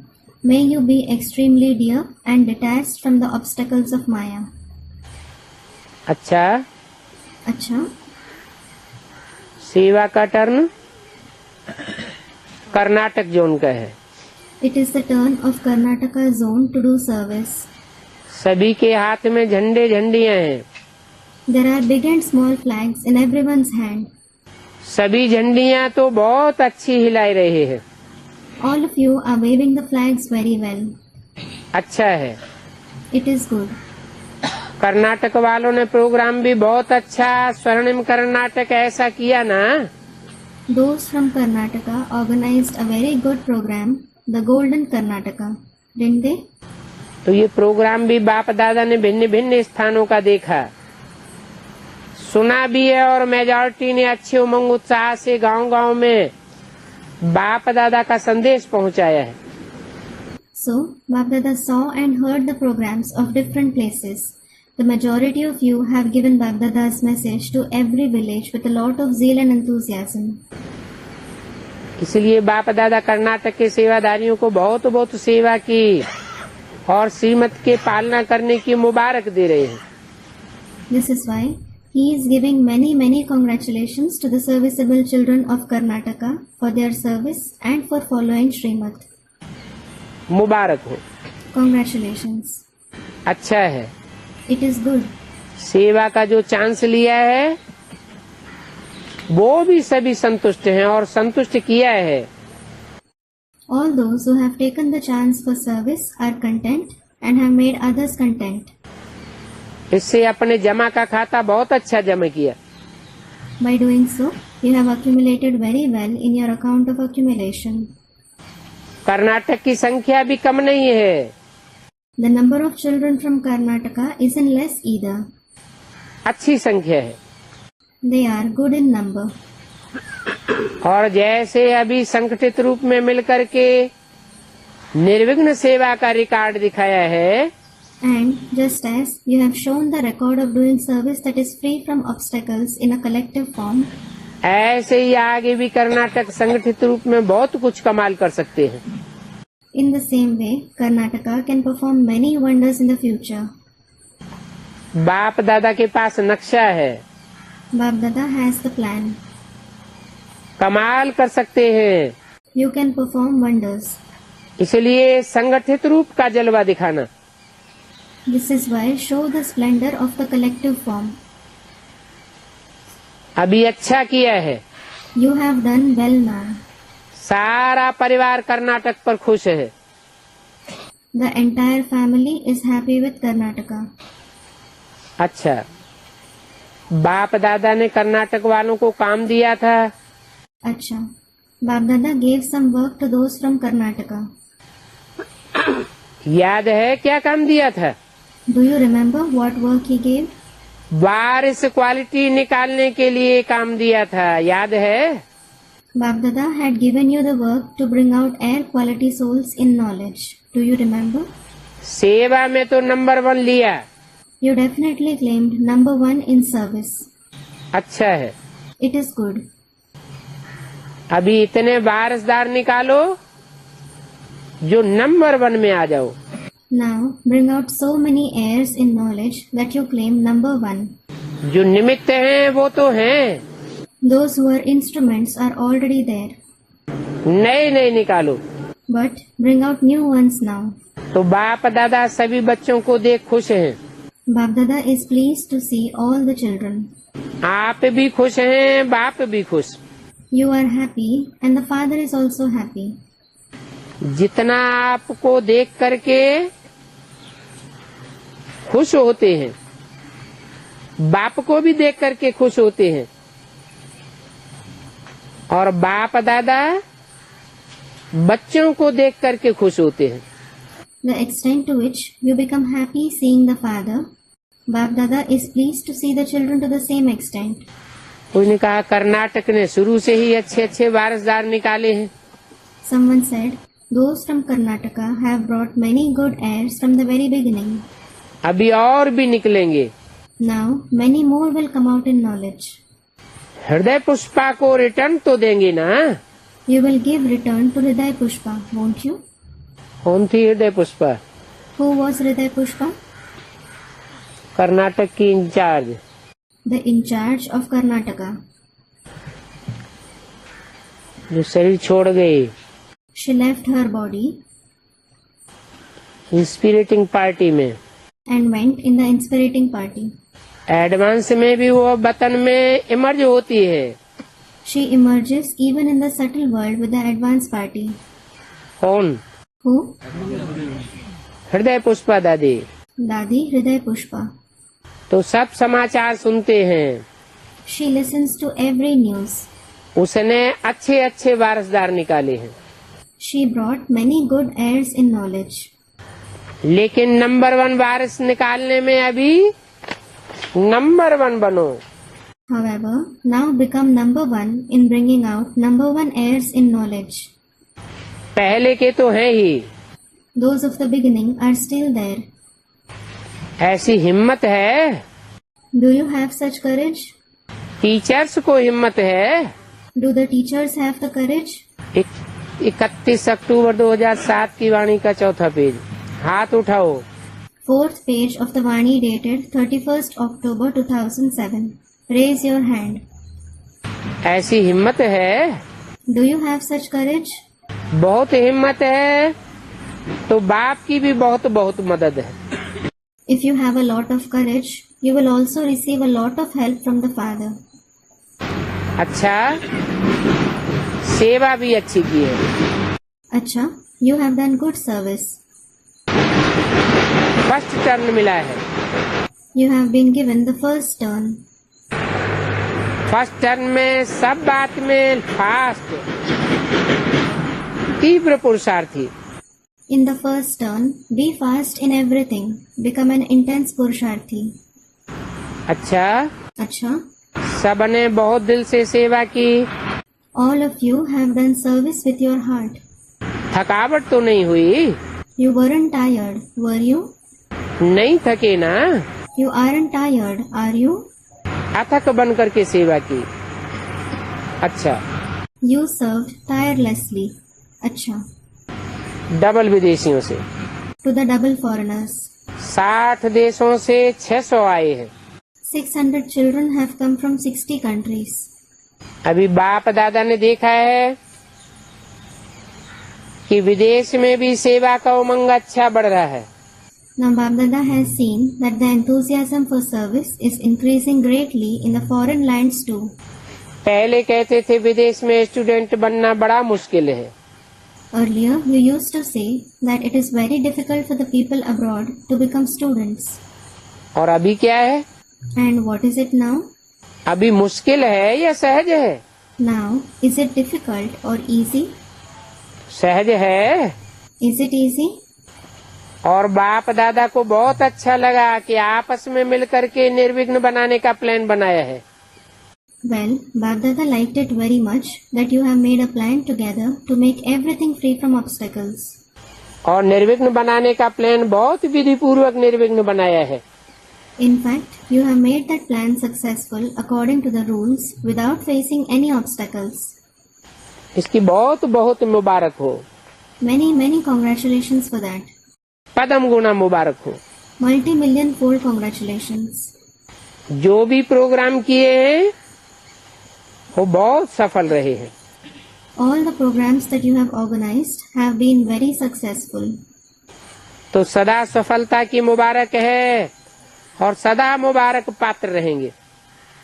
May you be extremely dear and detached from the obstacles of Maya. अच्छा, अच्छा, सेवा का turn Karnataka zone का है। it is the turn of Karnataka zone to do service. सभी के हाथ में झंडे झंडियां हैं। There are big and small flags in everyone's hand. सभी झंडियां तो बहुत अच्छी हिला रहे हैं। All of you are waving the flags very well. अच्छा है। It is good. कर्नाटक वालों ने प्रोग्राम भी बहुत अच्छा स्वर्णिम कर्नाटक ऐसा किया ना। Those from Karnataka organized a very good program, the Golden Karnataka, didn't they? तो ये प्रोग्राम भी बाप दादा ने भिन्न भिन्न स्थानों का देखा, सुना भी है और मेजॉरिटी ने अच्छे उमंग उत्साह से गांव-गांव में बाप दादा का संदेश पहुंचाया है। So, Bap Dada saw and heard the programs of different places. The majority of you have given Bap Dada's message to every village with a lot of zeal and enthusiasm. इसलिए बाप दादा कर्नाटक के सेवादारियों को बहुत बहुत सेवा की और श्रीमत के पालना करने की मुबारक दे रहे हैं। This is why he is giving many congratulations to the serviceable children of Karnataka for their service and for following Srimad. मुबारक हो। Congratulations. अच्छा है। It is good. सेवा का जो चांस लिया है वो भी सभी संतुष्ट हैं और संतुष्ट किया है। All those who have taken the chance for service are content and have made others content. इससे अपने जमा का खाता बहुत अच्छा जमा किया। By doing so, you have accumulated very well in your account of accumulation. Karnataka की संख्या भी कम नहीं है। The number of children from Karnataka isn't less either. अच्छी संख्या है। They are good in number. और जैसे अभी संगठित रूप में मिलकर के निर्विघ्न सेवा का रिकॉर्ड दिखाया है, And just as you have shown the record of doing service that is free from obstacles in a collective form, ऐसे ही आगे भी कर्नाटक संगठित रूप में बहुत कुछ कमाल कर सकते हैं। in the same way, Karnataka can perform many wonders in the future. बाप दादा के पास नक्शा है, Bap Dada has the plan. कमाल कर सकते हैं। You can perform wonders. इसलिए संगठित रूप का जलवा दिखाना। This is why show the splendor of the collective form. अभी अच्छा किया है। You have done well now. सारा परिवार कर्नाटक पर खुश है। The entire family is happy with Karnataka. अच्छा, बाप दादा ने कर्नाटक वालों को काम दिया था। Acha. Bap Dada gave some work to those from Karnataka. याद है क्या काम दिया था? Do you remember what work he gave? Waris quality निकालने के लिए काम दिया था, याद है? Bap Dada had given you the work to bring out air quality souls in knowledge. Do you remember? सेवा में तो नंबर 1 लिया। You definitely claimed number 1 in service. अच्छा है। It is good. अभी इतने वारिसदार निकालो जो नंबर 1 में आ जाओ। Now bring out so many heirs in knowledge that you claim number 1. जो निमित्त हैं वो तो हैं, Those who are instruments are already there. नए नए निकालो। But bring out new ones now. तो बाप दादा सभी बच्चों को देख खुश हैं। Bap Dada is pleased to see all the children. आप भी खुश हैं, बाप भी खुश। You are happy and the father is also happy. जितना आपको देख करके खुश होते हैं, बाप को भी देख करके खुश होते हैं। और बाप दादा बच्चों को देख करके खुश होते हैं। The extent to which you become happy seeing the father, Bap Dada is pleased to see the children to the same extent. उसने कहा कर्नाटक ने शुरू से ही अच्छे अच्छे वारिसदार निकाले हैं। Someone said, those from Karnataka have brought many good heirs from the very beginning. अभी और भी निकलेंगे। Now many more will come out in knowledge. हृदय पुष्पा को रिटर्न तो देंगे ना? You will give return to Hriday Pushpa, won't you? कौन थी हृदय Pushpa? Who was Hriday Pushpa? Karnataka की in charge. The in charge of Karnataka. जो शरीर छोड़ गई She left her body inspiring party में, and went in the inspiriting party. Advance में भी वो वतन में इमर्ज होती है। She emerges even in the subtle world with the advance party. कौन? Who? हृदय पुष्पा दादी। Dadi Hriday Pushpa. तो सब समाचार सुनते हैं। She listens to every news. उसने अच्छे अच्छे वारसदार निकाले हैं, She brought many good heirs in knowledge. लेकिन नंबर 1 वारिस निकालने में अभी नंबर 1 बनो। However, now become number 1 in bringing out number 1 heirs in knowledge. पहले के तो हैं ही। Those of the beginning are still there. ऐसी हिम्मत है? Do you have such courage? Teachers को हिम्मत है? Do the teachers have the courage? 31 अक्टूबर 2007 की वाणी का चौथा पेज, हाथ उठाओ। 4th page of the Vani dated 31st October 2007. Raise your hand. ऐसी हिम्मत है? Do you have such courage? बहुत हिम्मत है तो बाप की भी बहुत बहुत मदद है। If you have a lot of courage, you will also receive a lot of help from the Father. अच्छा, सेवा भी अच्छी की है। Acha, you have done good service. First turn मिला है। You have been given the first turn. First turn में सब बात में फास्ट, तीव्र पुरुषार्थी। In the first turn, be fast in everything. Become an intense Purusharthi. अच्छा, Acha, सबने बहुत दिल से सेवा की। all of you have done service with your heart. थकावट तो नहीं हुई? You weren't tired, were you? नहीं थके ना? You aren't tired, are you? अथक बन करके सेवा की। अच्छा, You served tirelessly. Acha, double विदेशियों से to the double foreigners. 60 देशों से 600 आए हैं। 600 children have come from 60 countries. अभी बाप दादा ने देखा है कि विदेश में भी सेवा का उमंग अच्छा बढ़ रहा है। Now Babdada has seen that the enthusiasm for service is increasing greatly in the foreign lands too. पहले कहते थे विदेश में स्टूडेंट बनना बड़ा मुश्किल है। Earlier, you used to say that it is very difficult for the people abroad to become students. और अभी क्या है? And what is it now? अभी मुश्किल है या सहज है? Now, is it difficult or easy? सहज है। Is it easy? और बाप दादा को बहुत अच्छा लगा कि आपस में मिलकर के निर्विघ्न बनाने का प्लान बनाया है। Well, Babdada liked it very much that you have made a plan together to make everything free from obstacles. और निर्विघ्न बनाने का प्लान बहुत विधि पूर्वक निर्विघ्न बनाया है। In fact, you have made that plan successful according to the rules without facing any obstacles. इसकी बहुत बहुत मुबारक हो। Many, many congratulations for that. पदम गुना मुबारक हो। Multi-million fold congratulations. जो भी प्रोग्राम किए हैं वो बहुत सफल रहे हैं। All the programs that you have organized have been very successful. तो सदा सफलता की मुबारक है और सदा मुबारक पात्र रहेंगे।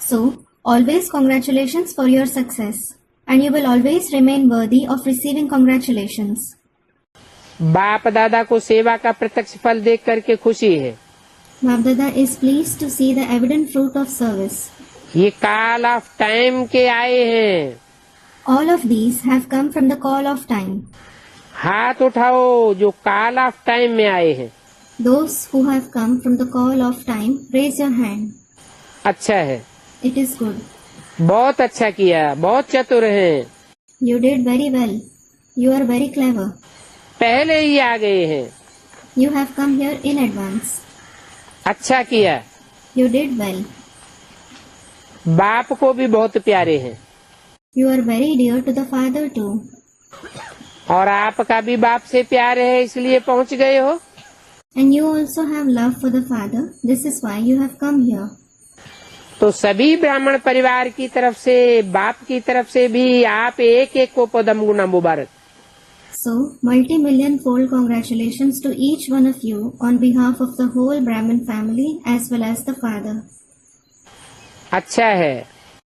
So, always congratulations for your success, and you will always remain worthy of receiving congratulations. बाप दादा को सेवा का प्रत्यक्ष फल देख करके खुशी है। Babdada is pleased to see the evident fruit of service. ये कॉल ऑफ टाइम के आए हैं। All of these have come from the call of time. हाथ उठाओ जो कॉल ऑफ टाइम में आए हैं। Those who have come from the call of time, raise your hand. अच्छा है, It is good. बहुत अच्छा किया, बहुत चतुर हैं। You did very well. You are very clever. पहले ही आ गए हैं। You have come here in advance. अच्छा किया। You did well. बाप को भी बहुत प्यारे हैं। You are very dear to the Father too. और आपका भी बाप से प्यार है इसलिए पहुंच गए हो। And you also have love for the Father. This is why you have come here. तो सभी ब्राह्मण परिवार की तरफ से, बाप की तरफ से भी आप एक एक को पदम गुना मुबारक। So, multi-million fold congratulations to each one of you on behalf of the whole Brahmin family as well as the Father. अच्छा है।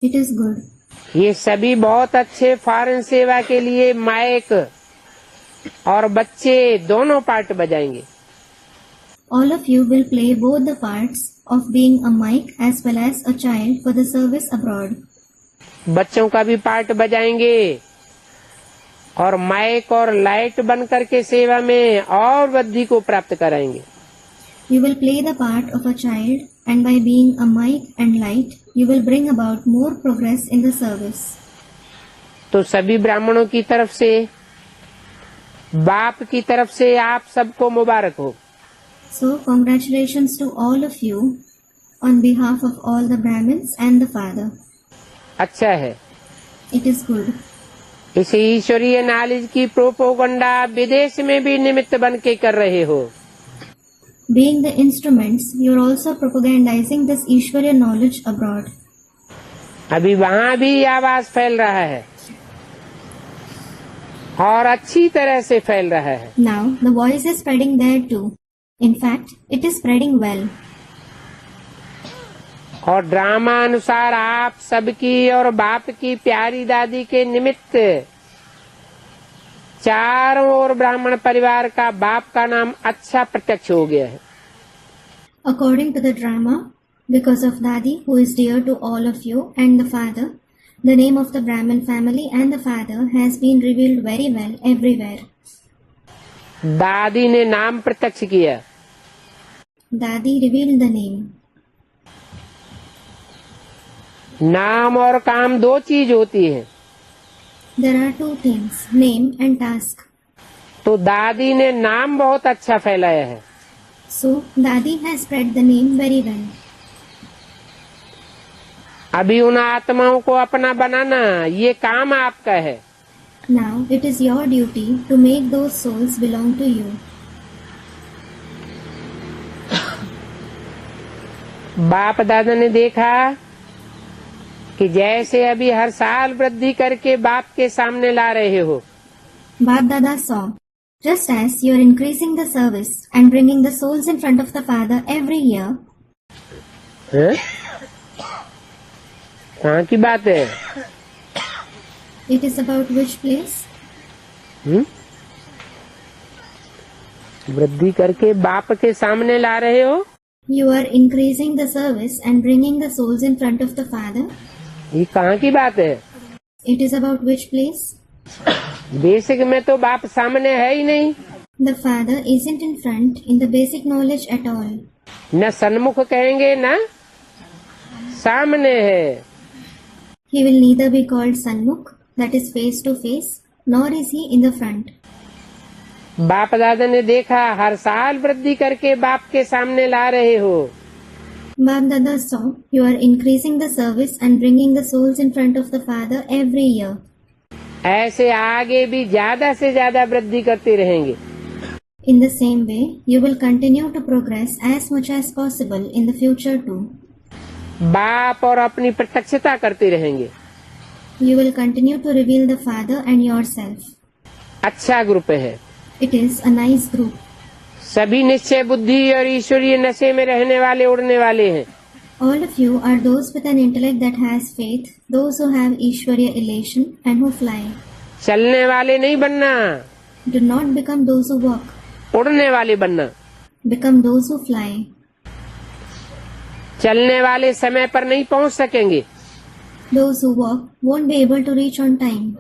It is good. ये सभी बहुत अच्छे फॉरेन सेवा के लिए माइक और बच्चे दोनों पार्ट बजाएंगे। All of you will play both the parts of being a mic as well as a child for the service abroad. बच्चों का भी पार्ट बजाएंगे और माइक और लाइट बन करके सेवा में और वृद्धि को प्राप्त कराएंगे। You will play the part of a child, and by being a mic and light, you will bring about more progress in the service. तो सभी ब्राह्मणों की तरफ से, बाप की तरफ से आप सबको मुबारक हो। So, congratulations to all of you on behalf of all the Brahmins and the Father. अच्छा है। It is good. इस ईश्वरीय नॉलेज की प्रोपोगंडा विदेश में भी निमित्त बन के कर रहे हो। Being the instruments, you are also propagandizing this Ishwarya knowledge abroad. अभी वहाँ भी आवाज फैल रहा है और अच्छी तरह से फैल रहा है। Now, the voice is spreading there too. In fact, it is spreading well. और ड्रामा अनुसार आप सबकी और बाप की प्यारी दादी के निमित्त चारों ओर ब्राह्मण परिवार का बाप का नाम अच्छा प्रत्यक्ष हो गया है। According to the drama, because of Dadi, who is dear to all of you, and the father, the name of the Brahmin family and the father has been revealed very well everywhere. दादी ने नाम प्रत्यक्ष किया। Dadi revealed the name. नाम और काम दो चीज होती है। There are two things, name and task. तो दादी ने नाम बहुत अच्छा फैलाया है। So, Dadi has spread the name very well. अभी उन आत्माओं को अपना बनाना ये काम आपका है। Now, it is your duty to make those souls belong to you. बाप दादा ने देखा कि जैसे अभी हर साल वृद्धि करके बाप के सामने ला रहे हो, Bap Dada saw, just as you are increasing the service and bringing the souls in front of the Father every year. हैं? कहाँ की बात है? It is about which place? वृद्धि करके बाप के सामने ला रहे हो। You are increasing the service and bringing the souls in front of the Father. ये कहाँ की बात है? It is about which place? Basic में तो बाप सामने है ही नहीं। The Father isn't in front in the basic knowledge at all. न सन्मुख कहेंगे न सामने है। He will neither be called Sanmukh, that is face to face, nor is he in the front. बाप दादा ने देखा हर साल वृद्धि करके बाप के सामने ला रहे हो। Bap Dada saw you are increasing the service and bringing the souls in front of the Father every year. ऐसे आगे भी ज्यादा से ज्यादा वृद्धि करते रहेंगे। In the same way, you will continue to progress as much as possible in the future too. बाप और अपनी प्रत्यक्षता करते रहेंगे। You will continue to reveal the Father and yourself. अच्छा ग्रुप है। It is a nice group. सभी निश्चय बुद्धि और ईश्वरीय नशे में रहने वाले उड़ने वाले हैं। All of you are those with an intellect that has faith, those who have Ishwarya elation and who fly. चलने वाले नहीं बनना, Do not become those who walk. उड़ने वाले बनना। Become those who fly. चलने वाले समय पर नहीं पहुंच सकेंगे, Those who walk won't be able to reach on time.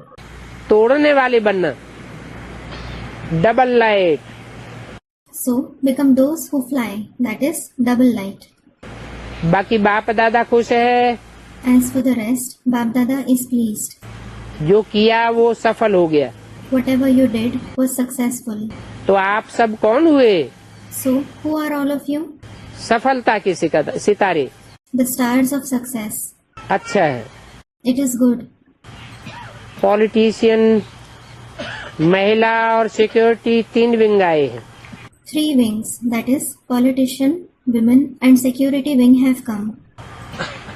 तो उड़ने वाले बनना। Double light. So, become those who fly, that is, double light. बाकी बाप दादा खुश है। As for the rest, Bap Dada is pleased. जो किया वो सफल हो गया। Whatever you did was successful. तो आप सब कौन हुए? So, who are all of you? सफलता के सितारे। The stars of success. अच्छा है। It is good. पॉलिटिशियन, महिला और सिक्योरिटी 3 विंग आए हैं। 3 wings, that is, politician, women and security wing have come.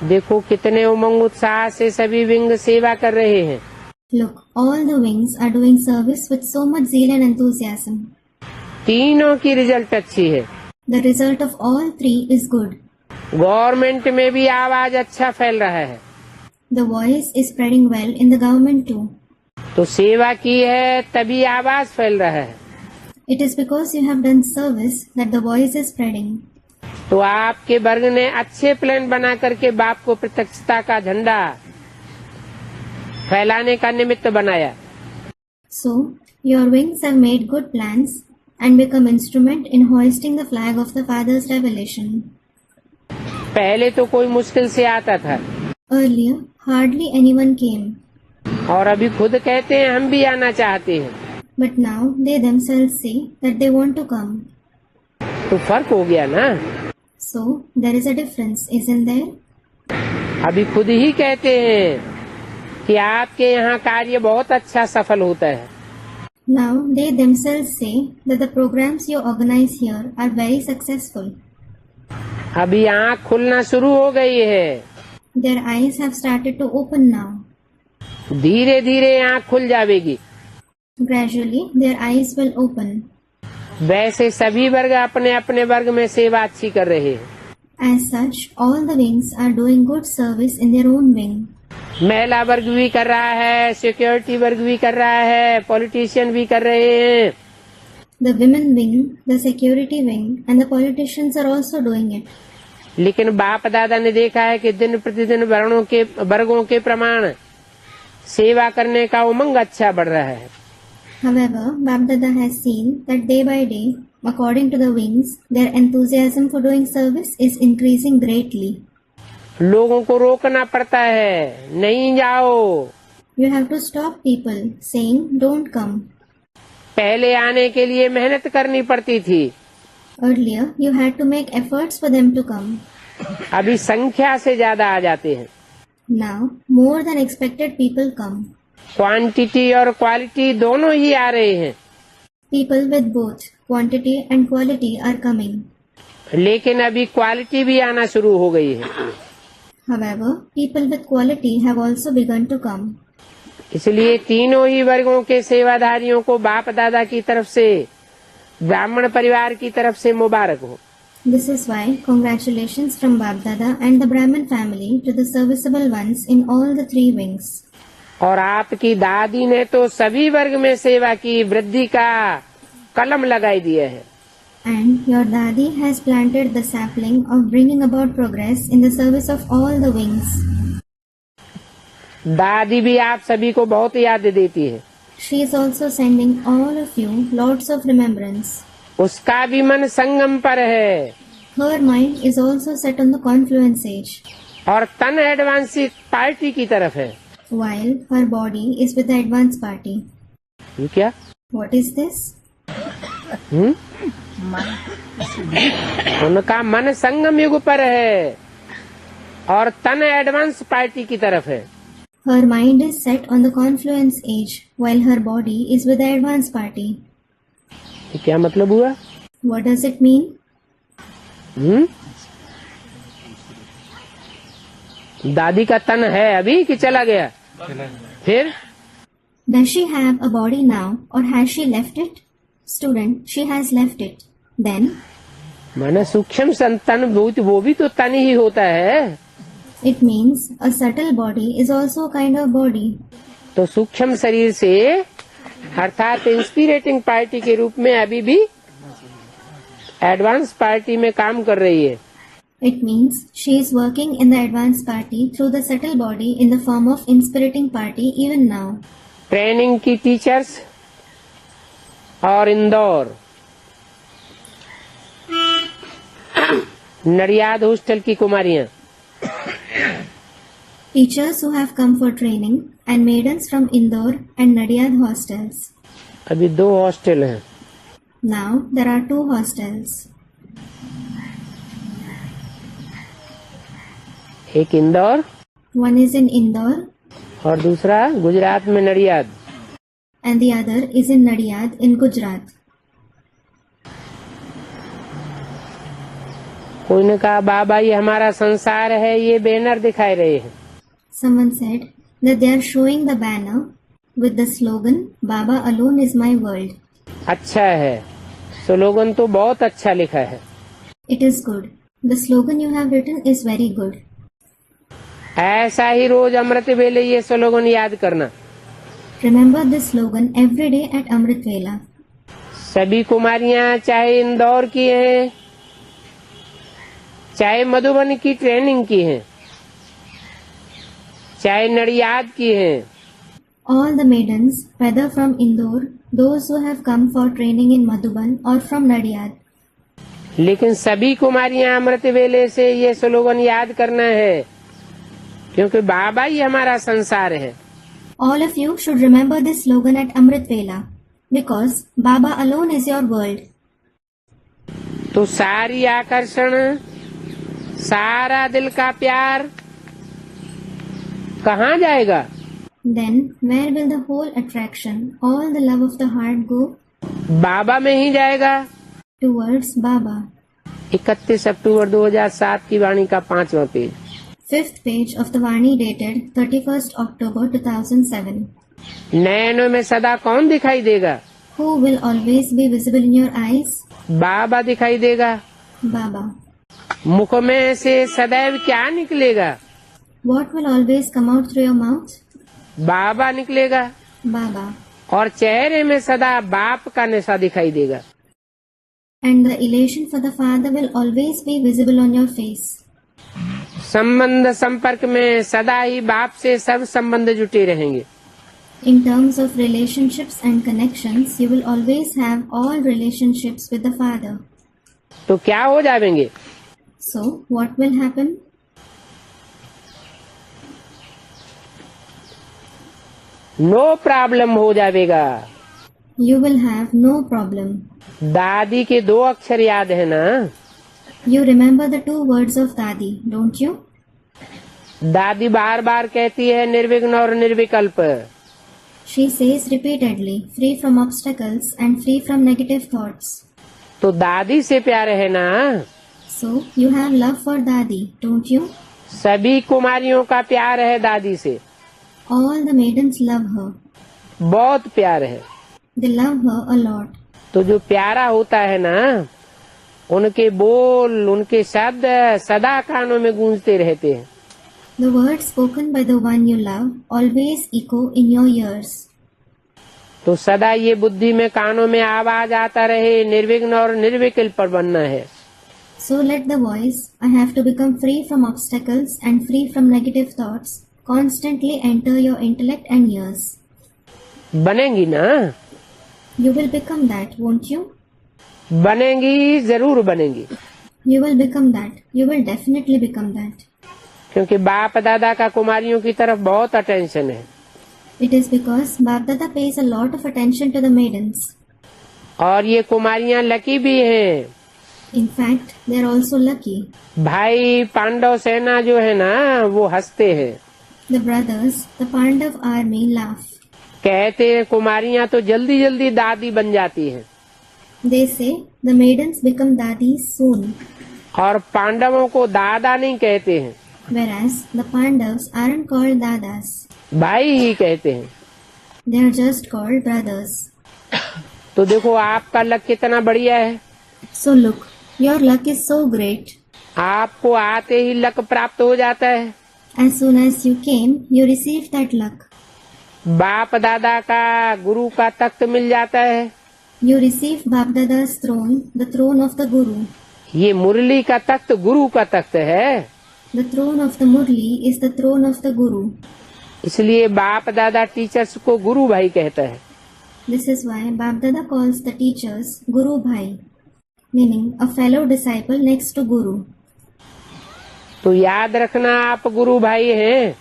देखो कितने उमंग उत्साह से सभी विंग सेवा कर रहे हैं। Look, all the wings are doing service with so much zeal and enthusiasm. तीनों की रिजल्ट अच्छी है। The result of all 3 is good. Government में भी आवाज अच्छा फैल रहा है। The voice is spreading well in the government too. तो सेवा की है तभी आवाज फैल रहा है। It is because you have done service that the voice is spreading. तो आपके वर्ग ने अच्छे प्लान बना करके बाप को प्रत्यक्षता का झंडा फैलाने का निमित्त बनाया। So, your wings have made good plans and become instrument in hoisting the flag of the Father's revelation. पहले तो कोई मुश्किल से आता था Earlier, hardly anyone came, और अभी खुद कहते हैं हम भी आना चाहते हैं, but now they themselves say that they want to come. तो फर्क हो गया ना। So, there is a difference, isn't there? अभी खुद ही कहते हैं कि आपके यहाँ कार्य बहुत अच्छा सफल होता है। Now they themselves say that the programs you organize here are very successful. अभी आँख खुलना शुरू हो गई है, Their eyes have started to open now. धीरे धीरे आँख खुल जाएगी। Gradually, their eyes will open. वैसे सभी वर्ग अपने अपने वर्ग में सेवा अच्छी कर रहे हैं। As such, all the wings are doing good service in their own wing. महिला वर्ग भी कर रहा है, सिक्योरिटी वर्ग भी कर रहा है, पॉलिटिशियन भी कर रहे हैं। The women wing, the security wing, and the politicians are also doing it. लेकिन बाप दादा ने देखा है कि दिन प्रतिदिन वर्गों के प्रमाण सेवा करने का उमंग अच्छा बढ़ रहा है। However, Bapdada has seen that day by day, according to the wings, their enthusiasm for doing service is increasing greatly. लोगों को रोकना पड़ता है, नहीं जाओ। You have to stop people, saying, don't come. पहले आने के लिए मेहनत करनी पड़ती थी, Earlier, you had to make efforts for them to come. अभी संख्या से ज्यादा आ जाते हैं। Now, more than expected people come. Quantity और क्वालिटी दोनों ही आ रहे हैं, People with both quantity and quality are coming. लेकिन अभी क्वालिटी भी आना शुरू हो गई है। However, people with quality have also begun to come. इसलिए तीनों ही वर्गों के सेवाधारियों को बाप दादा की तरफ से, ब्राह्मण परिवार की तरफ से मुबारक हो। This is why congratulations from Bapdada and the Brahmin family to the serviceable ones in all the three wings. और आपकी दादी ने तो सभी वर्ग में सेवा की वृद्धि का कलम लगाई दिया है। And your Dadi has planted the sapling of bringing about progress in the service of all the wings. दादी भी आप सभी को बहुत याद देती है। She is also sending all of you lots of remembrance. उसका भी मन संगम पर है Her mind is also set on the confluence age, और तन एडवांस पार्टी की तरफ है। while her body is with the advance party. ये क्या? What is this? उनका मन संगम युग पर है और तन एडवांस पार्टी की तरफ है। Her mind is set on the confluence age, while her body is with the advance party. ये क्या मतलब हुआ? What does it mean? दादी का तन है अभी कि चला गया? फिर Does she have a body now, or has she left it? Student, she has left it. Then, माना सूक्ष्म संतन वो भी तो तन ही होता है। it means a subtle body is also a kind of body. तो सूक्ष्म शरीर से अर्थात इंस्पिरेटिंग पार्टी के रूप में अभी भी एडवांस पार्टी में काम कर रही है। It means she is working in the advance party through the subtle body in the form of inspiriting party even now. Training की टीचर्स और इंदौर नडियाद हॉस्टल की कुमारियां, Teachers who have come for training and maidens from Indore and Nadiad hostels. अभी 2 hostel हैं। Now there are 2 hostels. एक Indore One is in Indore और दूसरा गुजरात में Nadiad. and the other is in Nadiad in Gujarat. कोई ने कहा बाबा ये हमारा संसार है, ये बैनर दिखाई रहे हैं। Someone said that they are showing the banner with the slogan Baba alone is my world. अच्छा है, स्लोगन तो बहुत अच्छा लिखा है। It is good. The slogan you have written is very good. ऐसा ही रोज अमृत वेले ये स्लोगन याद करना। Remember this slogan every day at Amrit Vela. सभी कुमारियां चाहे इंदौर की हैं, चाहे मधुबन की ट्रेनिंग की हैं, चाहे नडियाद की हैं, All the maidens, whether from Indore, those who have come for training in Madhuban or from Nadiyad, लेकिन सभी कुमारियां अमृत वेले से ये स्लोगन याद करना है, क्योंकि बाबा ही हमारा संसार है। all of you should remember this slogan at Amrit Vela, because Baba alone is your world. तो सारी आकर्षण, सारा दिल का प्यार कहाँ जाएगा? Then, where will the whole attraction, all the love of the heart go? बाबा में ही जाएगा। Towards Baba. 31 अक्टूबर 2007 की वाणी का 5वां page. 5th page of the Vani dated 31st October 2007. नैनों में सदा कौन दिखाई देगा? Who will always be visible in your eyes? बाबा दिखाई देगा। Baba. मुख में से सदैव क्या निकलेगा? What will always come out through your mouth? बाबा निकलेगा। Baba. और चेहरे में सदा बाप का नशा दिखाई देगा। And the elation for the Father will always be visible on your face. संबंध संपर्क में सदा ही बाप से सब संबंध जुटे रहेंगे। In terms of relationships and connections, you will always have all relationships with the Father. तो क्या हो जाएंगे? So, what will happen? No problem हो जाएगा। You will have no problem. दादी के 2 अक्षर याद है ना? You remember the 2 words of Dadi, don't you? दादी बार बार कहती है निर्विघ्न और निर्विकल्प। She says repeatedly, free from obstacles and free from negative thoughts. तो दादी से प्यार है ना? So, you have love for Dadi, don't you? सभी कुमारियों का प्यार है दादी से। All the maidens love her. बहुत प्यार है। They love her a lot. तो जो प्यारा होता है ना, उनके बोल, उनके शब्द सदा कानों में गूंजते रहते हैं। The words spoken by the one you love always echo in your ears. तो सदा ये बुद्धि में कानों में आवाज आता रहे, निर्विघ्न और निर्विकल्प बनना है। So let the voice, I have to become free from obstacles and free from negative thoughts, constantly enter your intellect and ears. बनेंगी ना? You will become that, won't you? बनेंगी, जरूर बनेंगी। You will become that. You will definitely become that. क्योंकि बाप दादा का कुमारियों की तरफ बहुत अटेंशन है। It is because Bap Dada pays a lot of attention to the maidens. और ये कुमारियां लकी भी हैं। In fact, they are also lucky. भाई पांडव सेना जो है ना, वो हंसते हैं। The brothers, the Pandav army laugh. कहते हैं कुमारियां तो जल्दी जल्दी दादी बन जाती हैं। They say the maidens become dadis soon, और पांडवों को दादा नहीं कहते हैं, whereas the Pandavas aren't called dadas. भाई ही कहते हैं। They are just called brothers. तो देखो आपका लक कितना बढ़िया है। So look, your luck is so great. आपको आते ही लक प्राप्त हो जाता है। As soon as you came, you received that luck. बाप दादा का गुरु का तख्त मिल जाता है। You received Bap Dada's throne, the throne of the Guru. ये मुरली का तख्त गुरु का तख्त है। The throne of the Murli is the throne of the Guru. इसलिए बाप दादा टीचर्स को गुरु भाई कहता है। This is why Bap Dada calls the teachers Guru Bhai, meaning a fellow disciple next to Guru. तो याद रखना आप गुरु भाई हैं।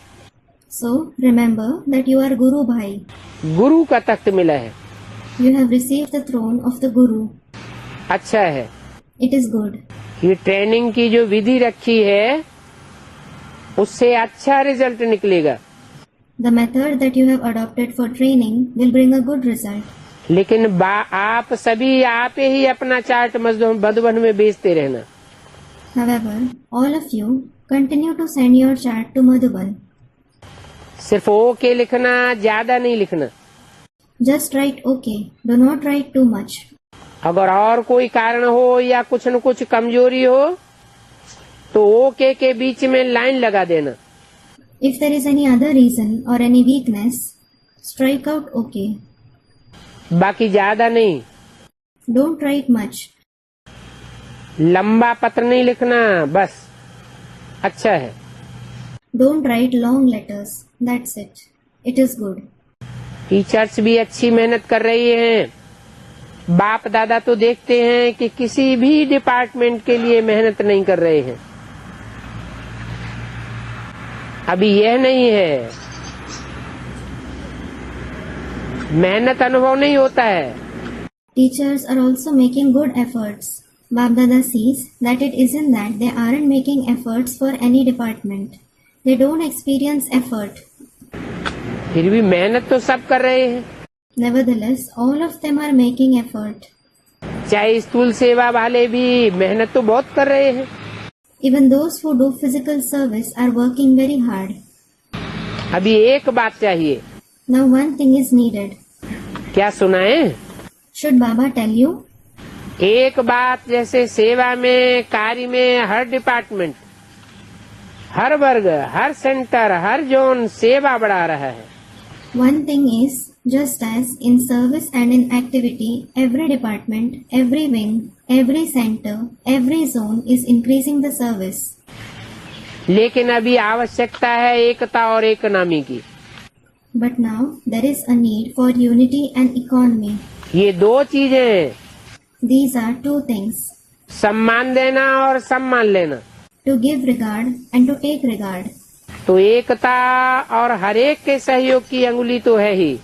So remember that you are Guru Bhai. गुरु का तख्त मिला है। You have received the throne of the Guru. अच्छा है। It is good. ये ट्रेनिंग की जो विधि रखी है, उससे अच्छा रिजल्ट निकलेगा। The method that you have adopted for training will bring a good result. लेकिन आप सभी आप ही अपना चार्ट मधुबन में भेजते रहना। However, all of you continue to send your chart to Madhuban. सिर्फ ओके लिखना, ज्यादा नहीं लिखना। Just write okay. Do not write too much. अगर और कोई कारण हो या कुछ न कुछ कमजोरी हो, तो ओके के बीच में लाइन लगा देना। If there is any other reason or any weakness, strike out okay. बाकी ज्यादा नहीं। Don't write much. लंबा पत्र नहीं लिखना, बस अच्छा है। Don't write long letters. That's it. It is good. Teachers भी अच्छी मेहनत कर रही हैं। बाप दादा तो देखते हैं कि किसी भी डिपार्टमेंट के लिए मेहनत नहीं कर रहे हैं। अभी यह नहीं है, मेहनत अनुभव नहीं होता है। Teachers are also making good efforts. Bap Dada sees that it isn't that they aren't making efforts for any department. They don't experience effort. फिर भी मेहनत तो सब कर रहे हैं। Nevertheless, all of them are making effort. चाहे स्थूल सेवा वाले भी मेहनत तो बहुत कर रहे हैं। Even those who do physical service are working very hard. अभी एक बात चाहिए। Now one thing is needed. क्या सुनाएं? Should Baba tell you? एक बात, जैसे सेवा में, कार्य में हर डिपार्टमेंट, हर वर्ग, हर सेंटर, हर जोन सेवा बढ़ा रहा है। One thing is, just as in service and in activity, every department, every wing, every center, every zone is increasing the service. लेकिन अभी आवश्यकता है एकता और इकोनॉमी की। But now there is a need for unity and economy. ये दो चीजें हैं, These are two things. सम्मान देना और सम्मान लेना। To give regard and to take regard. तो एकता और हर एक के सहयोग की अंगुली तो है ही।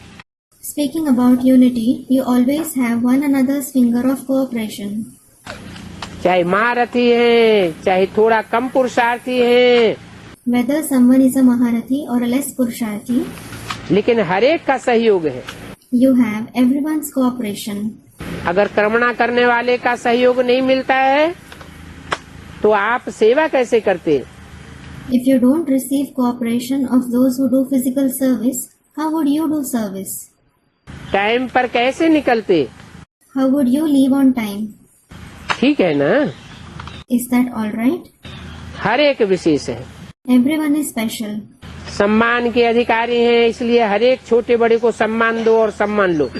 Speaking about unity, you always have one another's finger of cooperation. चाहे महारथी हैं, चाहे थोड़ा कम पुरुषार्थी हैं, Whether someone is a Maharathi or a less Purusharthi, लेकिन हर एक का सहयोग है। you have everyone's cooperation. अगर कर्मणा करने वाले का सहयोग नहीं मिलता है तो आप सेवा कैसे करते? If you don't receive cooperation of those who do physical service, how would you do service? Time पर कैसे निकलते? How would you leave on time? ठीक है ना? Is that all right? हर एक विशेष है, Everyone is special. सम्मान के अधिकारी हैं, इसलिए हर एक छोटे बड़े को सम्मान दो और सम्मान लो।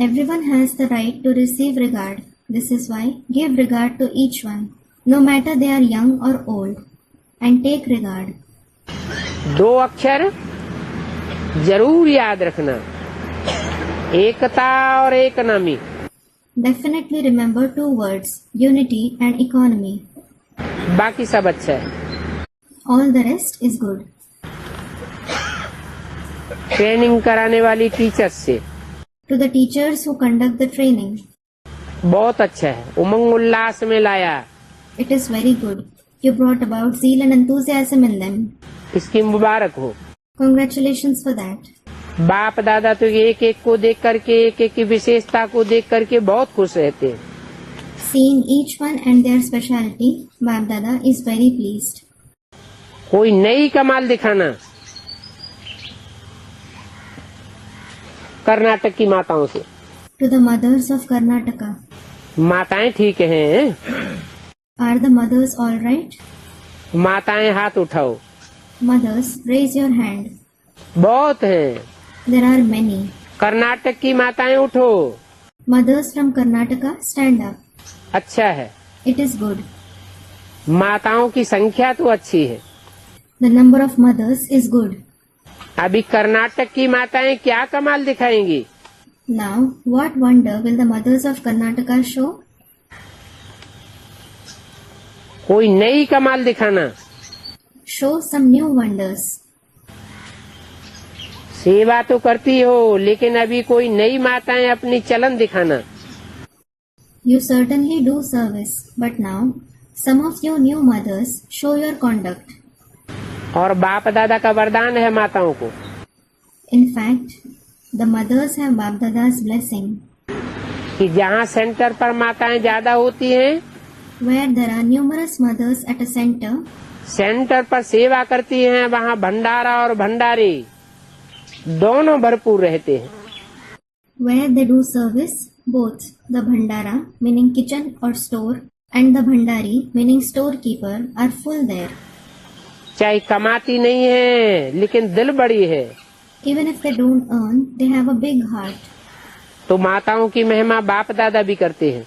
Everyone has the right to receive regard. This is why give regard to each one, no matter they are young or old, and take regard. दो अक्षर जरूर याद रखना, एकता और economy. Definitely remember two words, unity and economy. बाकी सब अच्छा है। All the rest is good. Training कराने वाली टीचर्स से To the teachers who conduct the training, बहुत अच्छा है, उमंग उल्लास में लाया। it is very good. You brought about zeal and enthusiasm in them. इसकी मुबारक हो। Congratulations for that. बाप दादा तो एक एक को देख करके, एक एक की विशेषता को देख करके बहुत खुश रहते हैं। Seeing each one and their speciality, Bap Dada is very pleased. कोई नई कमाल दिखाना। कर्नाटक की माताओं से। To the mothers of Karnataka, माताएं ठीक हैं? are the mothers all right? माताएं हाथ उठाओ। Mothers, raise your hand. बहुत हैं। There are many. कर्नाटक की माताएं उठो। Mothers from Karnataka, stand up. अच्छा है, It is good. माताओं की संख्या तो अच्छी है। The number of mothers is good. अभी कर्नाटक की माताएं क्या कमाल दिखाएंगी? Now, what wonder will the mothers of Karnataka show? कोई नई कमाल दिखाना। Show some new wonders. सेवा तो करती हो, लेकिन अभी कोई नई माताएं अपनी चलन दिखाना। You certainly do service, but now, some of you new mothers show your conduct. और बाप दादा का वरदान है माताओं को। In fact, the mothers have Bap Dada's blessing. कि जहाँ सेंटर पर माताएं ज्यादा होती हैं, Where there are numerous mothers at a center, centre पर सेवा करती हैं, वहाँ भंडारा और भंडारी दोनों भरपूर रहते हैं। where they do service, both the Bhandara, meaning kitchen or store, and the Bhandari, meaning storekeeper, are full there. चाहे कमाती नहीं है लेकिन दिल बड़ी है, Even if they don't earn, they have a big heart. तो माताओं की महिमा बाप दादा भी करते हैं।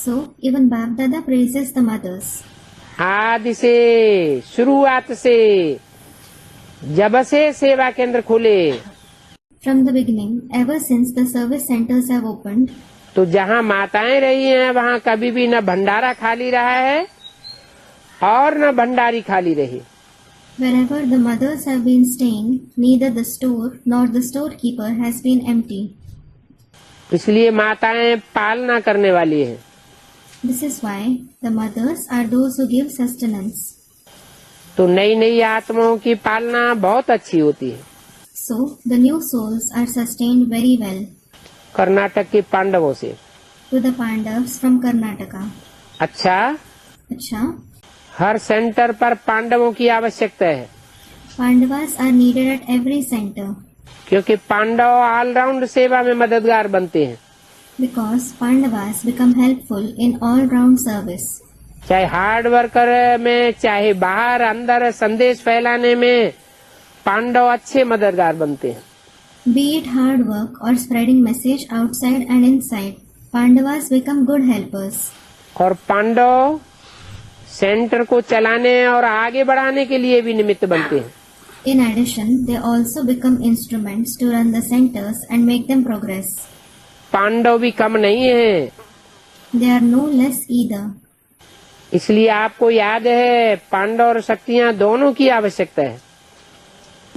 So, even Bap Dada praises the mothers. आदि से, शुरुआत से, जब से सेवा केंद्र खुले, From the beginning, ever since the service centers have opened, तो जहाँ माताएं रही हैं वहाँ कभी भी न भंडारा खाली रहा है और न भंडारी खाली रही। wherever the mothers have been staying, neither the store nor the storekeeper has been empty. इसलिए माताएं पालना करने वाली हैं। This is why the mothers are those who give sustenance. तो नई नई आत्माओं की पालना बहुत अच्छी होती है। So, the new souls are sustained very well. Karnataka के पांडवों से। To the Pandavas from Karnataka. अच्छा, Acha, हर सेंटर पर पांडवों की आवश्यकता है, Pandavas are needed at every center क्योंकि पांडव ऑलराउंड सेवा में मददगार बनते हैं। because Pandavas become helpful in all-round service. चाहे हार्ड वर्कर में, चाहे बाहर अंदर संदेश फैलाने में पांडव अच्छे मददगार बनते हैं। Be it hard work or spreading message outside and inside, Pandavas become good helpers. और पांडव सेंटर को चलाने और आगे बढ़ाने के लिए भी निमित्त बनते हैं। In addition, they also become instruments to run the centers and make them progress. Pandav भी कम नहीं है, They are no less either. इसलिए आपको याद है पांडव और शक्तियाँ दोनों की आवश्यकता है।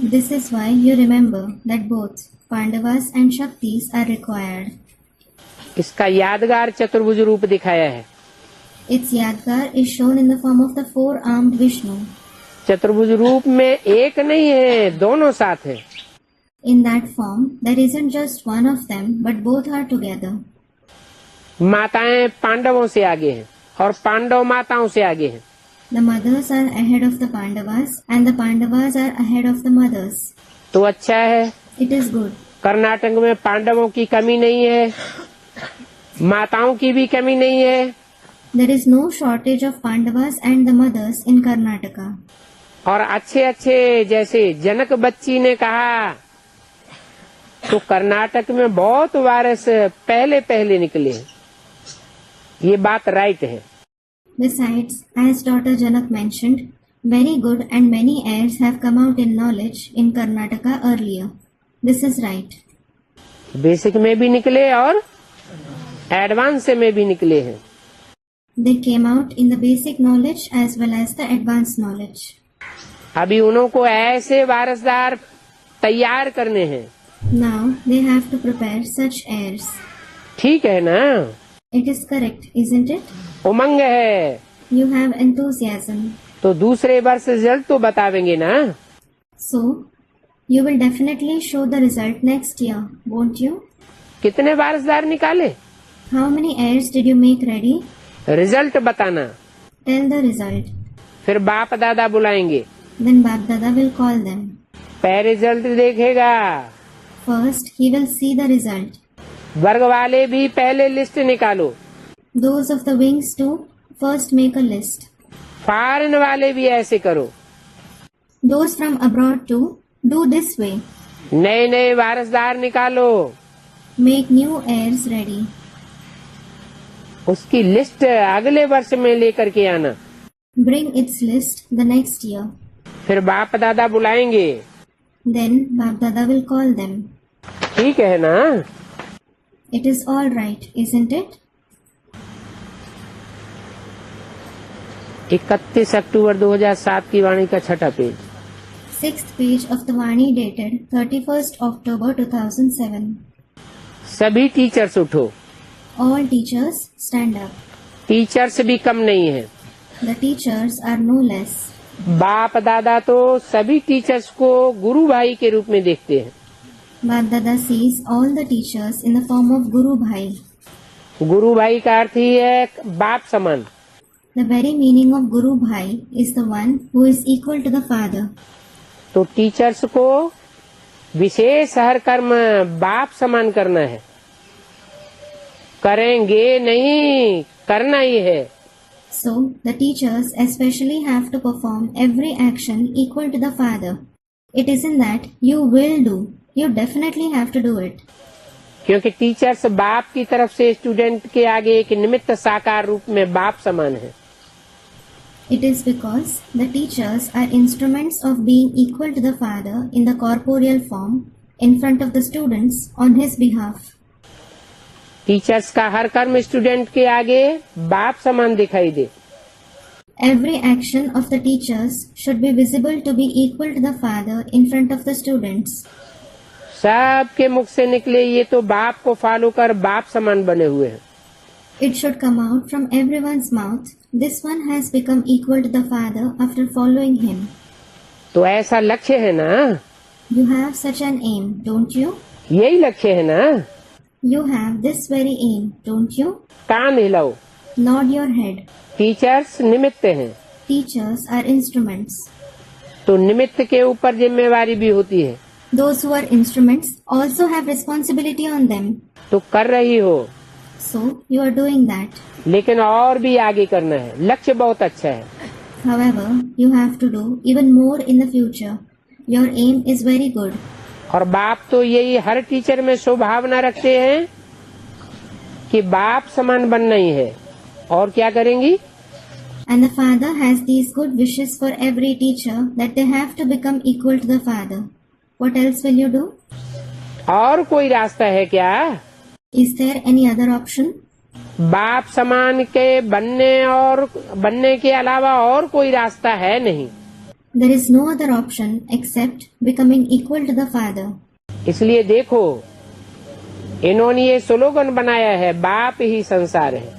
This is why you remember that both Pandavas and Shaktis are required. इसका यादगार चतुर्भुज रूप दिखाया है। Its Yadgar is shown in the form of the four-armed Vishnu. चतुर्भुज रूप में एक नहीं है, दोनों साथ है। In that form, there isn't just one of them, but both are together. माताएं पांडवों से आगे हैं और पांडव माताओं से आगे हैं। The mothers are ahead of the Pandavas, and the Pandavas are ahead of the mothers. तो अच्छा है, It is good. कर्नाटक में पांडवों की कमी नहीं है, माताओं की भी कमी नहीं है, There is no shortage of Pandavas and the mothers in Karnataka. और अच्छे अच्छे जैसे जनक बच्ची ने कहा, तो कर्नाटक में बहुत वारिस पहले पहले निकले। ये बात राइट है। Besides, as daughter Janak mentioned, very good and many heirs have come out in knowledge in Karnataka earlier. This is right. Basic में भी निकले और एडवांस में भी निकले हैं। They came out in the basic knowledge as well as the advanced knowledge. अभी उन्हों को ऐसे वारसदार तैयार करने हैं। Now they have to prepare such heirs. ठीक है ना? It is correct, isn't it? उमंग है You have enthusiasm. तो दूसरे वर्ष रिजल्ट तो बतावेंगे ना। So, you will definitely show the result next year, won't you? कितने वारसदार निकाले, How many heirs did you make ready? Result बताना। Tell the result. फिर बाप दादा बुलाएंगे, Then Bap Dada will call them. पहले रिजल्ट देखेगा। First, he will see the result. वर्ग वाले भी पहले लिस्ट निकालो। Those of the wings too, first make a list. Foreign वाले भी ऐसे करो। Those from abroad too, do this way. नए नए वारसदार निकालो, Make new heirs ready. उसकी लिस्ट अगले वर्ष में लेकर के आना। Bring its list the next year. फिर बाप दादा बुलाएंगे। Then Bap Dada will call them. ठीक है ना? It is all right, isn't it? 31 अक्टूबर 2007 की वाणी का छठा page. 6th page of the Vani dated 31st October 2007. सभी टीचर्स उठो। All teachers stand up. Teachers भी कम नहीं है। The teachers are no less. बाप दादा तो सभी टीचर्स को गुरु भाई के रूप में देखते हैं। Bap Dada sees all the teachers in the form of Guru Bhai. गुरु भाई का अर्थ ही है बाप समान। The very meaning of Guru Bhai is the one who is equal to the father. तो टीचर्स को विशेष हर कर्म बाप समान करना है। करेंगे नहीं, करना ही है। So, the teachers especially have to perform every action equal to the Father. It isn't that you will do, you definitely have to do it. क्योंकि टीचर्स बाप की तरफ से स्टूडेंट के आगे एक निमित्त साकार रूप में बाप समान है। It is because the teachers are instruments of being equal to the Father in the corporeal form in front of the students on his behalf. Teachers का हर कर्म स्टूडेंट के आगे बाप समान दिखाई दे। Every action of the teachers should be visible to be equal to the Father in front of the students. सबके मुख से निकले ये तो बाप को फॉलो कर बाप समान बने हुए हैं। It should come out from everyone's mouth. This one has become equal to the Father after following him. तो ऐसा लक्ष्य है ना? You have such an aim, don't you? यही लक्ष्य है ना? You have this very aim, don't you? कान हिलाओ। Nod your head. टीचर्स निमित्त हैं, Teachers are instruments. तो निमित्त के ऊपर जिम्मेवारी भी होती है। Those who are instruments also have responsibility on them. तो कर रही हो, So, you are doing that. लेकिन और भी आगे करना है। लक्ष्य बहुत अच्छा है, However, you have to do even more in the future. Your aim is very good. और बाप तो यही हर टीचर में स्वभावना रखते हैं कि बाप समान बनना ही है। और क्या करेंगी? And the Father has these good wishes for every teacher that they have to become equal to the Father. What else will you do? और कोई रास्ता है क्या? Is there any other option? बाप समान के बनने के अलावा और कोई रास्ता है नहीं। There is no other option except becoming equal to the Father. इसलिए देखो, इन्होंने ये स्लोगन बनाया है, बाप ही संसार है।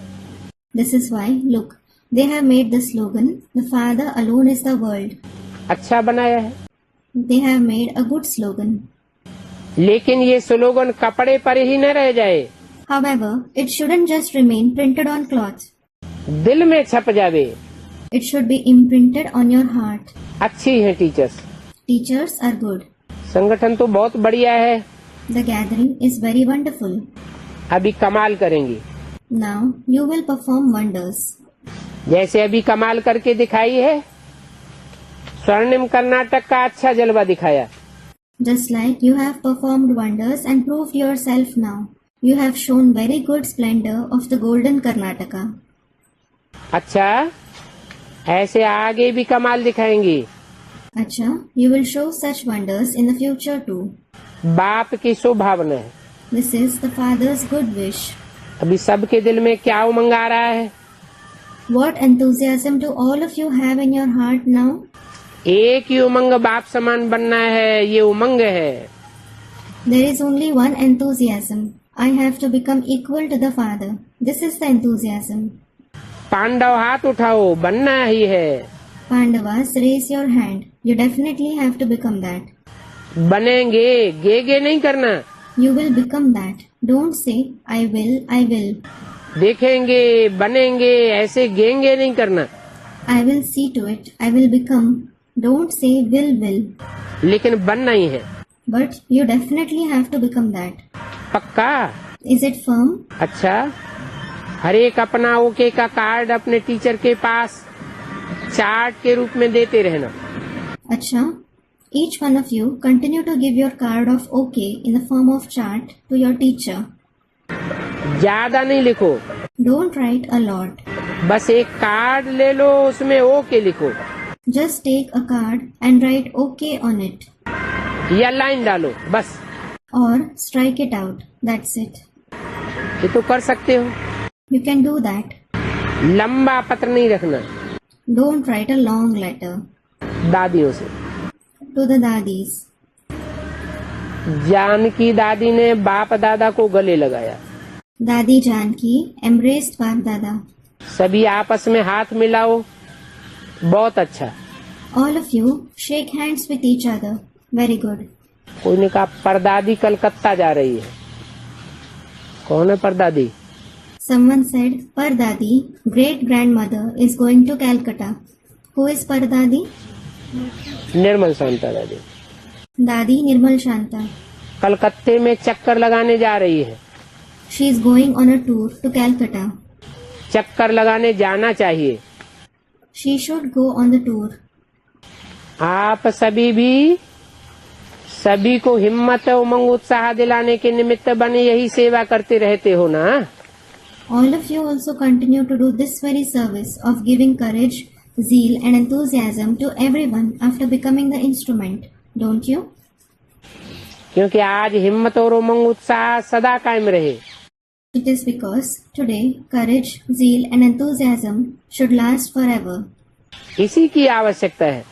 This is why, look, they have made the slogan, the Father alone is the world. अच्छा बनाया है, They have made a good slogan. लेकिन ये स्लोगन कपड़े पर ही न रह जाए, However, it shouldn't just remain printed on cloth. दिल में छप जावे। It should be imprinted on your heart. अच्छी है टीचर्स, Teachers are good. संगठन तो बहुत बढ़िया है, The gathering is very wonderful. अभी कमाल करेंगी। Now you will perform wonders. जैसे अभी कमाल करके दिखाई है, स्वर्णिम कर्नाटक का अच्छा जलवा दिखाया। Just like you have performed wonders and proved yourself now. You have shown very good splendor of the golden Karnataka. अच्छा, ऐसे आगे भी कमाल दिखाएंगी। Acha, you will show such wonders in the future too. बाप की शुभभावना है। This is the Father's good wish. अभी सबके दिल में क्या उमंग आ रहा है? What enthusiasm do all of you have in your heart now? एक ही उमंग, बाप समान बनना है, ये उमंग है। There is only one enthusiasm. I have to become equal to the Father. This is the enthusiasm. Pandav हाथ उठाओ, बनना ही है। Pandavas, raise your hand. You definitely have to become that. बनेंगे, गे नहीं करना। You will become that. Don't say, I will, I will. देखेंगे, बनेंगे, ऐसे गेंगे नहीं करना। I will see to it. I will become. Don't say will. लेकिन बनना ही है। But you definitely have to become that. पक्का? Is it firm? अच्छा, हर एक अपना ओके का कार्ड अपने टीचर के पास चार्ट के रूप में देते रहना। Acha, each one of you continue to give your card of OK in the form of chart to your teacher. ज्यादा नहीं लिखो, Don't write a lot. बस एक कार्ड ले लो, उसमें ओके लिखो Just take a card and write OK on it. या line डालो, बस। Or strike it out. That's it. ये तो कर सकते हो। You can do that. लंबा पत्र नहीं रखना Don't write a long letter. दादियों से। To the dadis. जानकी दादी ने बाप दादा को गले लगाया। Dadi Janki embraced Bap Dada. सभी आपस में हाथ मिलाओ, बहुत अच्छा। All of you shake hands with each other. Very good. कोई ने कहा परदादी कलकत्ता जा रही है। कौन है परदादी? Someone said Pardadi, great grandmother, is going to Calcutta. Who is Pardadi? निर्मल शांता दादी। Dadi Nirmal Shanta. कलकत्ते में चक्कर लगाने जा रही है। She is going on a tour to Calcutta. चक्कर लगाने जाना चाहिए। She should go on the tour. आप सभी भी सभी को हिम्मत उमंग उत्साह दिलाने के निमित्त बने यही सेवा करते रहते हो ना। All of you also continue to do this very service of giving courage, zeal and enthusiasm to everyone after becoming the instrument, don't you? क्योंकि आज हिम्मत और उमंग उत्साह सदा कायम रहे। It is because today courage, zeal and enthusiasm should last forever. इसी की आवश्यकता है।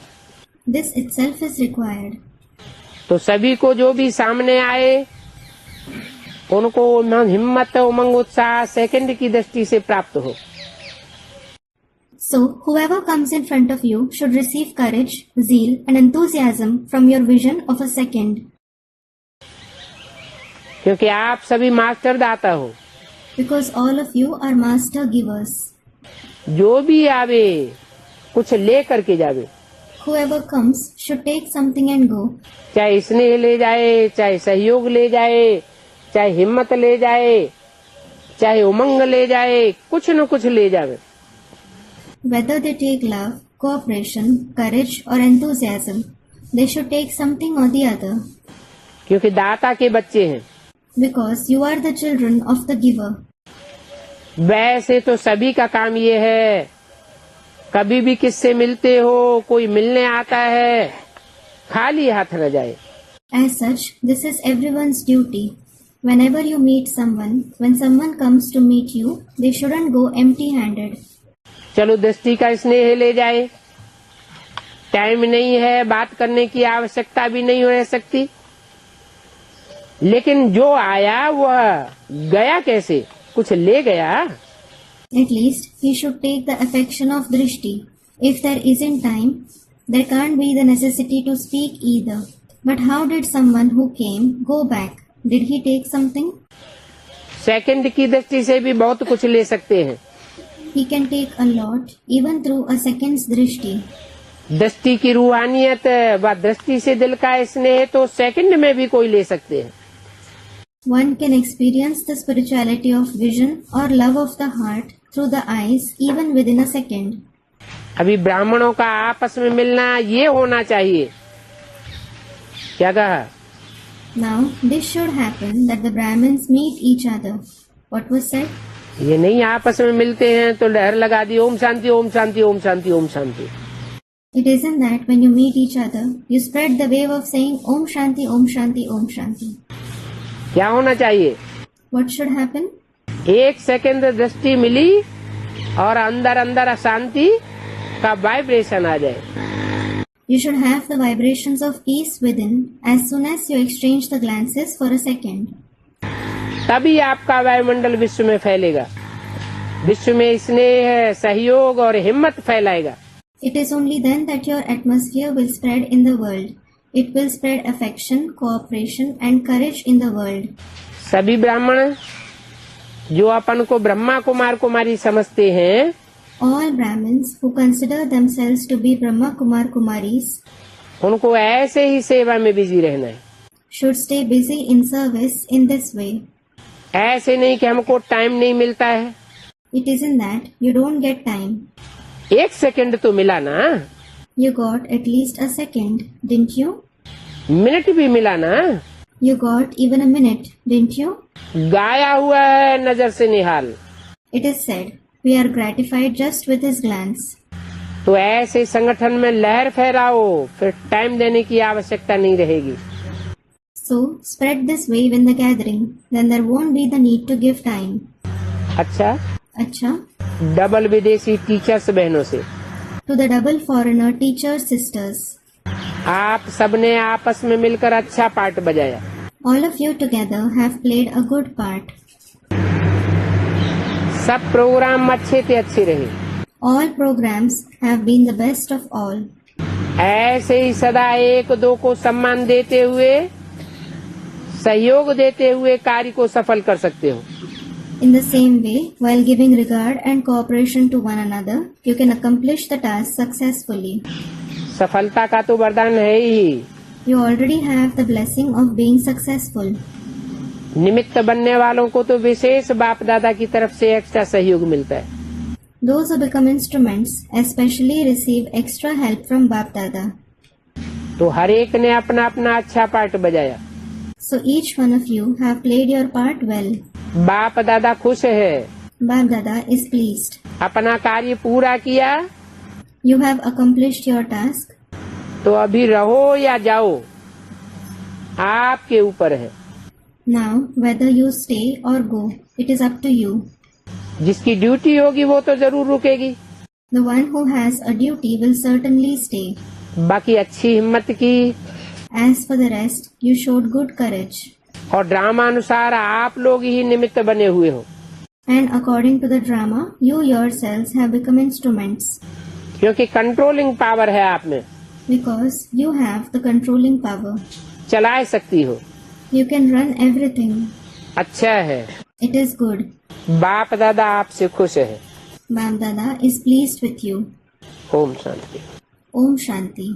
This itself is required. तो सभी को जो भी सामने आए उनको हिम्मत उमंग उत्साह सेकंड की दृष्टि से प्राप्त हो। So, whoever comes in front of you should receive courage, zeal and enthusiasm from your vision of a second. क्योंकि आप सभी मास्टर दाता हो। Because all of you are master givers. जो भी आवे कुछ ले करके जावे। Whoever comes should take something and go. चाहे स्नेह ले जाए, चाहे सहयोग ले जाए, चाहे हिम्मत ले जाए, चाहे उमंग ले जाए, कुछ न कुछ ले जावे। Whether they take love, cooperation, courage or enthusiasm, they should take something or the other. क्योंकि दाता के बच्चे हैं। Because you are the children of the giver. वैसे तो सभी का काम ये है, कभी भी किससे मिलते हो, कोई मिलने आता है, खाली हाथ न जाए। As such, this is everyone's duty. Whenever you meet someone, when someone comes to meet you, they shouldn't go empty-handed. चलो दृष्टि का स्नेह ले जाए, टाइम नहीं है, बात करने की आवश्यकता भी नहीं रह सकती, लेकिन जो आया वह गया कैसे, कुछ ले गया। At least he should take the affection of drishti. If there isn't time, there can't be the necessity to speak either. But how did someone who came go back? Did he take something? Second की दृष्टि से भी बहुत कुछ ले सकते हैं। He can take a lot even through a second's drishti. दृष्टि की रूहानियत व दृष्टि से दिल का स्नेह तो सेकंड में भी कोई ले सकते हैं। One can experience the spirituality of vision or love of the heart through the eyes even within a second. अभी ब्राह्मणों का आपस में मिलना ये होना चाहिए। क्या कहा? Now this should happen that the Brahmins meet each other. What was said? ये नहीं आपस में मिलते हैं तो लहर लगा दी Om Shanti Om Shanti Om Shanti Om Shanti. It isn't that when you meet each other, you spread the wave of saying Om Shanti, Om Shanti, Om Shanti. क्या होना चाहिए? What should happen? एक सेकंड दृष्टि मिली और अंदर अंदर अशांति का वाइब्रेशन आ जाए। You should have the vibrations of peace within as soon as you exchange the glances for a second. तभी आपका वायुमंडल विश्व में फैलेगा, विश्व में स्नेह, सहयोग और हिम्मत फैलाएगा। It is only then that your atmosphere will spread in the world. It will spread affection, cooperation and courage in the world. सभी ब्राह्मण जो अपन को ब्रह्मा कुमार कुमारी समझते हैं, All Brahmins who consider themselves to be Brahma Kumar Kumaris उनको ऐसे ही सेवा में बिजी रहना है। should stay busy in service in this way. ऐसे नहीं कि हमको टाइम नहीं मिलता है। It isn't that you don't get time. एक सेकंड तो मिला ना, You got at least a second, didn't you? Minute भी मिला ना, You got even a minute, didn't you? गाया हुआ है नजर से निहाल। It is said, we are gratified just with his glance. तो ऐसे संगठन में लहर फहराओ, फिर टाइम देने की आवश्यकता नहीं रहेगी। So, spread this wave in the gathering, then there won't be the need to give time. अच्छा, Acha, डबल विदेशी टीचर्स बहनों से to the double foreigner teachers, sisters. आप सबने आपस में मिलकर अच्छा पार्ट बजाया। All of you together have played a good part. सब प्रोग्राम अच्छे थे, अच्छे रहे। All programs have been the best of all. ऐसे ही सदा एक दो को सम्मान देते हुए, सहयोग देते हुए कार्य को सफल कर सकते हो। In the same way, while giving regard and cooperation to one another, you can accomplish the task successfully. सफलता का तो वरदान है ही। You already have the blessing of being successful. निमित्त बनने वालों को तो विशेष बाप दादा की तरफ से एक्स्ट्रा सहयोग मिलता है। Those who become instruments especially receive extra help from Bap Dada. तो हर एक ने अपना अपना अच्छा पार्ट बजाया। So each one of you have played your part well. बाप दादा खुश है, Bap Dada is pleased. अपना कार्य पूरा किया, You have accomplished your task. तो अभी रहो या जाओ, आपके ऊपर है। Now whether you stay or go, it is up to you. जिसकी ड्यूटी होगी वो तो जरूर रुकेगी, The one who has a duty will certainly stay. बाकी अच्छी हिम्मत की As for the rest, you showed good courage. और ड्रामा अनुसार आप लोग ही निमित्त बने हुए हो, And according to the drama, you yourselves have become instruments. क्योंकि कंट्रोलिंग पावर है आप में, Because you have the controlling power. चला सकती हो। You can run everything. अच्छा है, It is good. बाप दादा आपसे खुश है। Bap Dada is pleased with you. Om Shanti. Om Shanti.